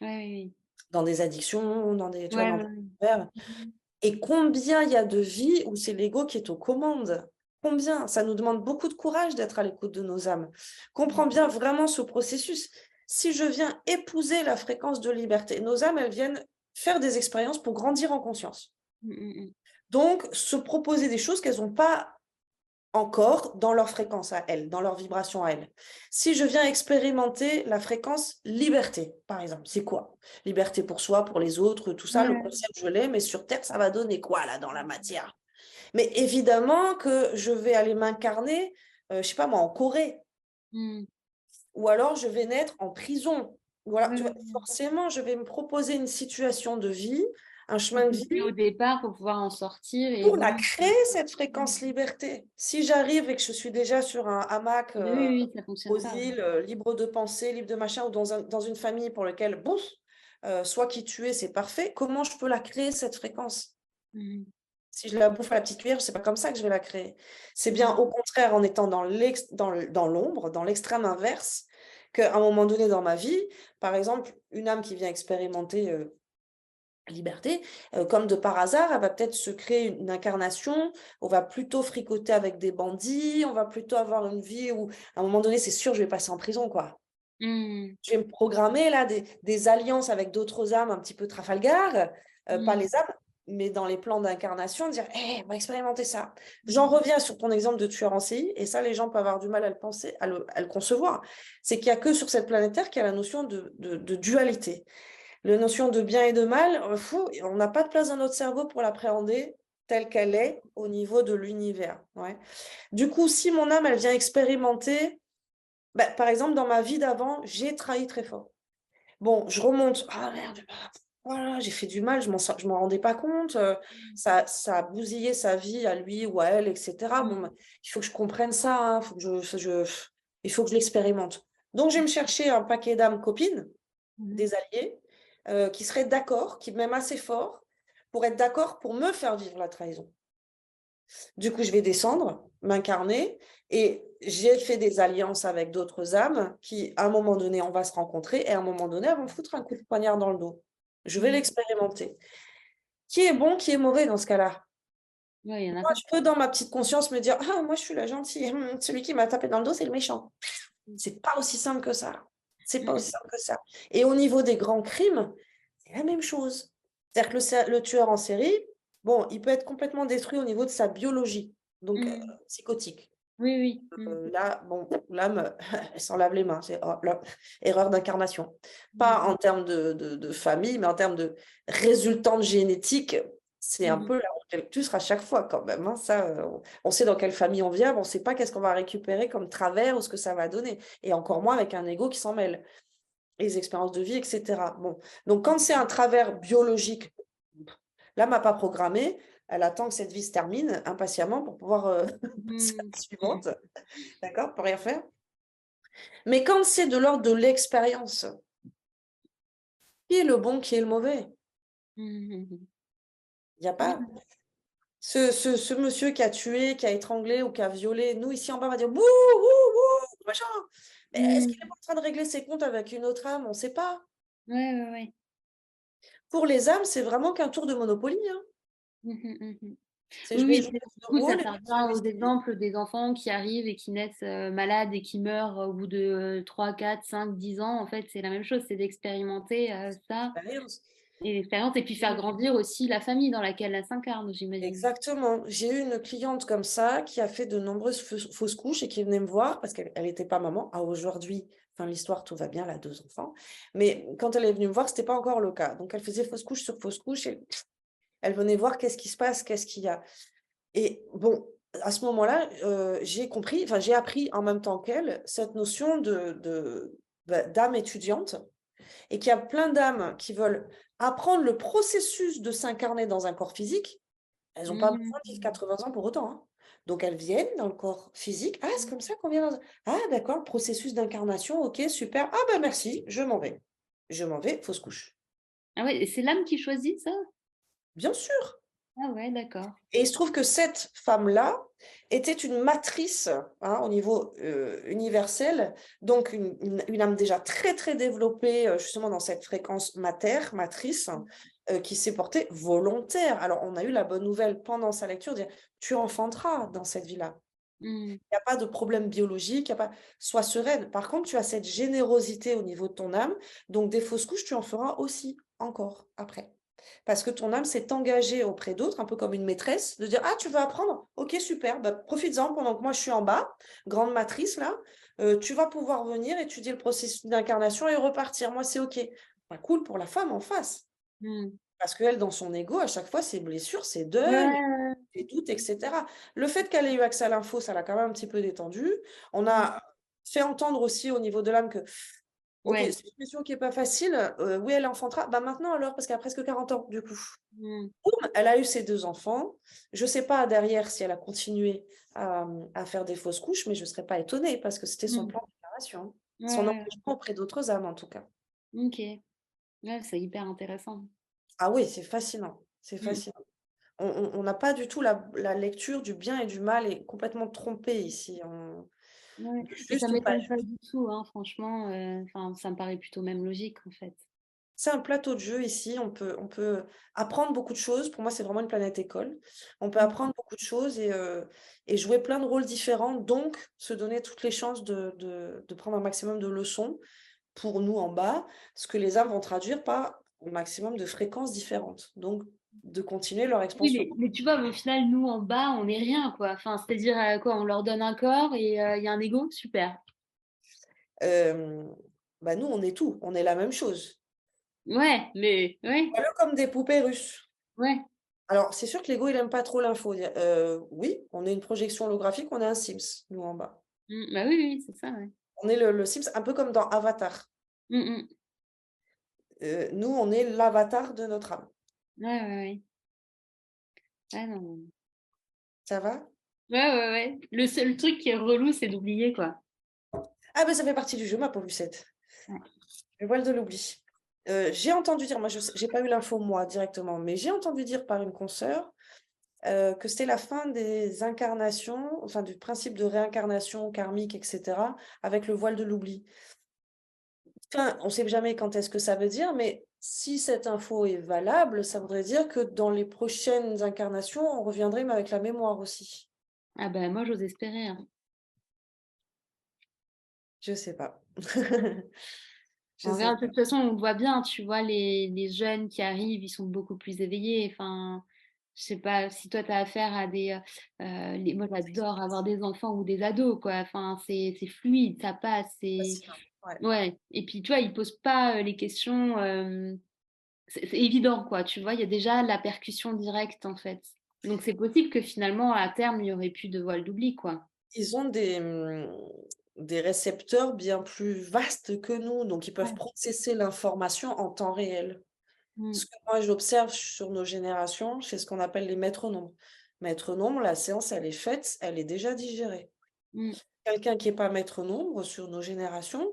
Ouais, oui, dans des addictions, tu oui. vois, Ouais, dans ouais, des ouais. univers. Mhm. Et combien il y a de vies où c'est l'ego qui est aux commandes? Combien? Ça nous demande beaucoup de courage d'être à l'écoute de nos âmes. Comprends bien vraiment ce processus. Si je viens épouser la fréquence de liberté, nos âmes, elles viennent faire des expériences pour grandir en conscience. Mm, mm, mm. Donc, se proposer des choses qu'elles n'ont pas encore dans leur fréquence à elles, dans leur vibration à elles. Si je viens expérimenter la fréquence liberté, par exemple, c'est quoi? Liberté pour soi, pour les autres, tout ça, le Ouais. concept, je l'ai, mais sur Terre, ça va donner quoi, là, dans la matière? Mais évidemment que je vais aller m'incarner, je sais pas moi, en Corée, Mm. ou alors je vais naître en prison. Voilà, Ouais, tu vois, ouais. forcément, je vais me proposer une situation de vie, un chemin de Compliqué au vie départ pour pouvoir en sortir et pour la évoluer. créer, cette fréquence liberté. Si j'arrive et que je suis déjà sur un hamac Oui, oui, oui, ça fonctionne aux pas. îles, libre de pensée, libre de machin, ou dans une famille pour laquelle, bouf, soit qui tu es, c'est parfait, comment je peux la créer, cette fréquence? Mhm. Si je la bouffe à la petite cuillère, c'est pas comme ça que je vais la créer. C'est bien Mhm. au contraire en étant dans l'ombre, dans l'extrême inverse, qu'à un moment donné dans ma vie, par exemple, une âme qui vient expérimenter liberté, comme de par hasard, elle va peut-être se créer une incarnation, on va plutôt fricoter avec des bandits, on va plutôt avoir une vie où, à un moment donné, c'est sûr, je vais passer en prison, quoi. Mmh. Je vais me programmer là des alliances avec d'autres âmes un petit peu Trafalgar, pas Mmh. les âmes, mais dans les plans d'incarnation, dire: «Hey, on va expérimenter ça». J'en reviens sur ton exemple de tueur en série et ça, les gens peuvent avoir du mal à le penser, à le concevoir. C'est qu'il y a que sur cette planète Terre qu'il y a la notion de dualité. La notion de bien et de mal, on n'a pas de place dans notre cerveau pour l'appréhender telle qu'elle est au niveau de l'univers, ouais. Du coup, si mon âme, elle vient expérimenter, bah, par exemple, dans ma vie d'avant, j'ai trahi très fort. Bon, je remonte: «Ah merde, voilà, j'ai fait du mal, je m'en rendais pas compte, ça a bousillé sa vie à lui ou à elle et cetera. Bon, Mmh. bah, il faut que je comprenne ça, hein, faut que il faut que je l'expérimente». Donc je vais me chercher un paquet d'âmes copines, Mmh. des alliés, qui seraient d'accord, qui m'aiment assez fort, pour être d'accord pour me faire vivre la trahison. Du coup, je vais descendre, m'incarner et j'ai fait des alliances avec d'autres âmes qui, à un moment donné, on va se rencontrer et à un moment donné, elles vont me foutre un coup de poignard dans le dos. Je vais Mmh. l'expérimenter. Qui est bon, qui est mauvais dans ce cas-là? Ouais, il y en a Moi, pas. je peux dans ma petite conscience me dire: «Ah, moi, je suis la gentille, celui qui m'a tapé dans le dos, c'est le méchant». Mmh. C'est pas aussi simple que ça. C'est pas Mmh. aussi simple que ça et au niveau des grands crimes, c'est la même chose. C'est-à-dire que le tueur en série, bon, il peut être complètement détruit au niveau de sa biologie, donc Mmh. psychotique. Oui, oui. Mmh. Là, bon, l'âme, elle s'en lave les mains, c'est oh là, erreur d'incarnation. Pas Mmh. en termes de famille, mais en termes de résultante génétique, c'est un Mmh. peu la route du à chaque fois quand même, hein. Ça, on sait dans quelle famille on vient, mais on sait pas qu'est-ce qu'on va récupérer comme travers ou ce que ça va donner et encore moins avec un ego qui s'en mêle. Les expériences de vie et cetera. Bon, donc quand c'est un travers biologique, l'âme a pas programmé, elle attend que cette vie se termine impatiemment pour pouvoir, passer à Mmh. la suivante, d'accord? Pour rien faire. Mais quand c'est de l'ordre de l'expérience, qui est le bon, qui est le mauvais? Mmh mh. Il y a Ouais. pas ce monsieur qui a tué, qui a étranglé ou qui a violé, nous ici en bas, on va dire: «Bouh, wouh, wouh, machin». Mais est-ce qu'il est Mmh. pas en train de régler ses comptes avec une autre âme? On sait pas. Ouais, ouais, ouais. Pour les âmes, c'est vraiment qu'un tour de Monopoly, hein. Mmh mh, mmh. C'est Oui, je vais oui, jouer c'est ce du coup, ça rôle et puis je vais revient aux décider. exemples des enfants qui arrivent et qui naissent, malades et qui meurent au bout de 3, 4, 5, 10 ans. En fait, c'est la même chose, c'est d'expérimenter, ça Expérience. et l'expérience et puis faire grandir aussi la famille dans laquelle elle s'incarne, j'imagine. Exactement. J'ai eu une cliente comme ça qui a fait de nombreuses fausses couches et qui venait me voir parce qu'elle était pas maman. Ah, aujourd'hui, fin de l'histoire, tout va bien, elle a 2 enfants. Mais quand elle est venue me voir, c'était pas encore le cas. Donc elle faisait fausse couche sur fausse couche et elle venait voir qu'est-ce qui se passe, qu'est-ce qu'il y a. Et bon, à ce moment-là, j'ai compris, enfin j'ai appris en même temps qu'elle cette notion d'âme étudiante et qu'il y a plein d'âmes qui veulent apprendre le processus de s'incarner dans un corps physique. Elles ont pas besoin de vivre Mmh. 80 ans pour autant, hein. Donc elles viennent dans le corps physique: «Ah, c'est comme ça qu'on vient dans ah d'accord, processus d'incarnation, OK, super. Ah bah merci, je m'en vais». Je m'en vais, fausse couche. Ah ouais et c'est l'âme qui choisit ça? Bien sûr. Ah ouais, d'accord. Et il se trouve que cette femme-là était une matrice, hein, au niveau, universel, donc une âme déjà très, très développée, justement dans cette fréquence matrice, qui s'est portée volontaire. Alors on a eu la bonne nouvelle pendant sa lecture, dire: «Tu enfanteras dans cette vie-là. Mmh. Il y a pas de problème biologique, il y a pas sois sereine». Par contre, tu as cette générosité au niveau de ton âme, donc des fausses couches, tu en feras aussi, encore, après. Parce que ton âme s'est engagée auprès d'autres, un peu comme une maîtresse, de dire: «Ah, tu veux apprendre? OK, super, bah, profites-en pendant que moi je suis en bas, grande matrice là, tu vas pouvoir venir étudier le processus d'incarnation et repartir. Moi, c'est OK». Bah, cool pour la femme en face, Mmh. parce qu'elle, dans son ego, à chaque fois, ses blessures, ses deuils, Ouais. ses doutes et cetera. Le fait qu'elle ait eu accès à l'info, ça l'a quand même un petit peu détendue. On Mmh. a fait entendre aussi au niveau de l'âme que OK, Ouais. c'est une mission qui est pas facile, oui, elle enfantera. Bah, maintenant alors, parce qu'elle a presque 40 ans, du coup. Mmh. Boum, elle a eu ses 2 enfants. Je sais pas derrière si elle a continué à faire des fausses couches, mais je serais pas étonnée parce que c'était son Mmh. plan d'incarnation, Ouais, son ouais, engagement auprès d'autres âmes, en tout cas. ouais. OK. Ouais, c'est hyper intéressant. Ah oui, c'est fascinant, c'est Mmh. fascinant. On n'a pas du tout la lecture du bien et du mal est complètement trompée ici, on Ouais et ça juste ou pas m'étonne pas du tout, hein, franchement, enfin, ça me paraît plutôt même logique, en fait. c'est un plateau de jeu ici, on peut apprendre beaucoup de choses. Pour moi, c'est vraiment une planète école. On peut Mmh. apprendre beaucoup de choses et jouer plein de rôles différents, donc se donner toutes les chances de prendre un maximum de leçons. pour nous en bas, ce que les âmes vont traduire par un maximum de fréquences différentes. Donc, de continuer leur Oui, expansion. mais tu vois, au final, nous, en bas, on n'est rien, quoi. Enfin, c'est-à-dire, quoi, on leur donne un corps et il y a un ego, super. Hem, Bah, nous, on est tout, on est la même chose. Ouais, mais ouais, Voilà, comme des poupées russes. ouais. Alors, c'est sûr que l'ego, il aime pas trop l'info. Oui, on est une projection holographique, on est un Sims, nous, en bas. Bah oui, oui, c'est ça, ouais. On est le Sims, un peu comme dans Avatar. Mm. Nous, on est l'avatar de notre âme. Ouais, ouais, ouais. Ouais, non. Ça va? Ouais, ouais, ouais. Le seul truc qui est relou, c'est d'oublier, quoi. Ah, ben ça fait partie du jeu, ma pauvre Lucette. Ouais. Le voile de l'oubli. J'ai entendu dire, moi, j'ai pas eu l'info, moi, directement, mais j'ai entendu dire par une consoeur, que c'était la fin des incarnations, enfin, du principe de réincarnation karmique et cetera, avec le voile de l'oubli. Enfin, on sait jamais quand est-ce que ça veut dire, mais si cette info est valable, ça voudrait dire que dans les prochaines incarnations, on reviendrait, mais avec la mémoire aussi. Ah bah moi, j'ose espérer, hein. Je sais pas. Je On sais verra. De pas. toute façon, on le voit bien, tu vois, les jeunes qui arrivent, ils sont beaucoup plus éveillés. Enfin, je sais pas si toi, tu as affaire à des... moi, j'adore avoir des enfants ou des ados, quoi. Enfin, c'est fluide, ça passe. Facile, hein. Ouais. Ouais. Et puis, tu vois, ils posent pas les questions... c'est évident, quoi. Tu vois, il y a déjà la percussion directe, en fait. Donc, c'est possible que finalement, à terme, il y aurait plus de voile d'oubli, quoi. Ils ont des récepteurs bien plus vastes que nous, donc ils peuvent Ouais. processer l'information en temps réel. Mm, Ce que moi j'observe sur nos générations, c'est ce qu'on appelle les maîtres nombres. Maître nombre, la séance, elle est faite, elle est déjà digérée. mm, Quelqu'un qui est pas maître nombre sur nos générations,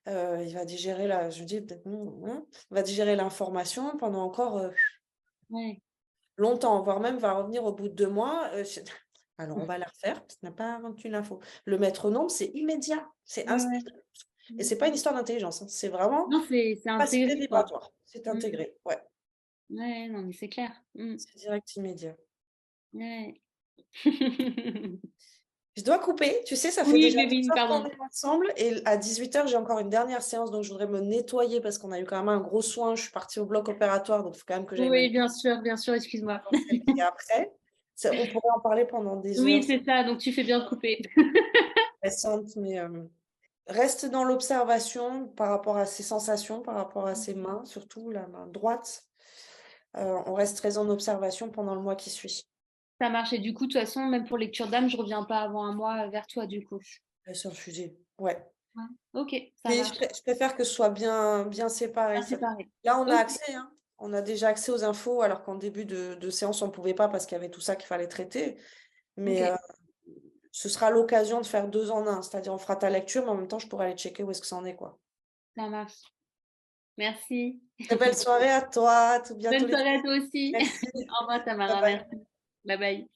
il va digérer la je dis il va digérer l'information pendant encore, ouais. longtemps, voire même va revenir au bout de 2 mois, alors on va la refaire parce qu'il n'a pas retenu l'info. Le métronome, c'est immédiat, c'est Ouais, instant ouais. et Mm. c'est pas une histoire d'intelligence, hein, c'est vraiment Non, c'est capacité intégré, quoi. vibratoire, c'est Mm. intégré, ouais, Ouais, non, mais c'est clair. Mm. c'est direct, immédiat. Ouais. Je dois couper, tu sais, ça fait Oui, déjà 2 Bébine, heures qu'on pardon. est ensemble et à 18 h, j'ai encore une dernière séance, donc je voudrais me nettoyer parce qu'on a eu quand même un gros soin. Je suis partie au bloc opératoire, donc il faut quand même que j'aille me Oui, bien sûr, excuse-moi. avant celle qui est après. On pourrait en parler pendant des heures, Oui, c'est c'est ça, donc tu fais bien de couper. intéressant, mais reste dans l'observation par rapport à ses sensations, par rapport à ses mains, surtout la main droite. On reste très en observation pendant le mois qui suit. Ça marche. Et du coup, de toute façon, même pour lecture d'âme, je reviens pas avant un mois vers toi, du coup. Sur le sujet. Ouais. Ouais. Ok, ça Mais marche. je préfère que ce soit bien séparé. Bien séparé. Là, on a Ok, accès, hein. On a déjà accès aux infos, alors qu'en début de séance, on ne pouvait pas parce qu'il y avait tout ça qu'il fallait traiter. Mais ok, ce sera l'occasion de faire 2 en 1. C'est-à-dire, on fera ta lecture, mais en même temps, je pourrai aller checker où est-ce que ça en est, quoi. ça marche. Merci. Très belle soirée à toi. À tout bientôt Bonne les soirée à filles. toi aussi. Merci. Au revoir, Bye Tamara. bye. Merci. Bye bye.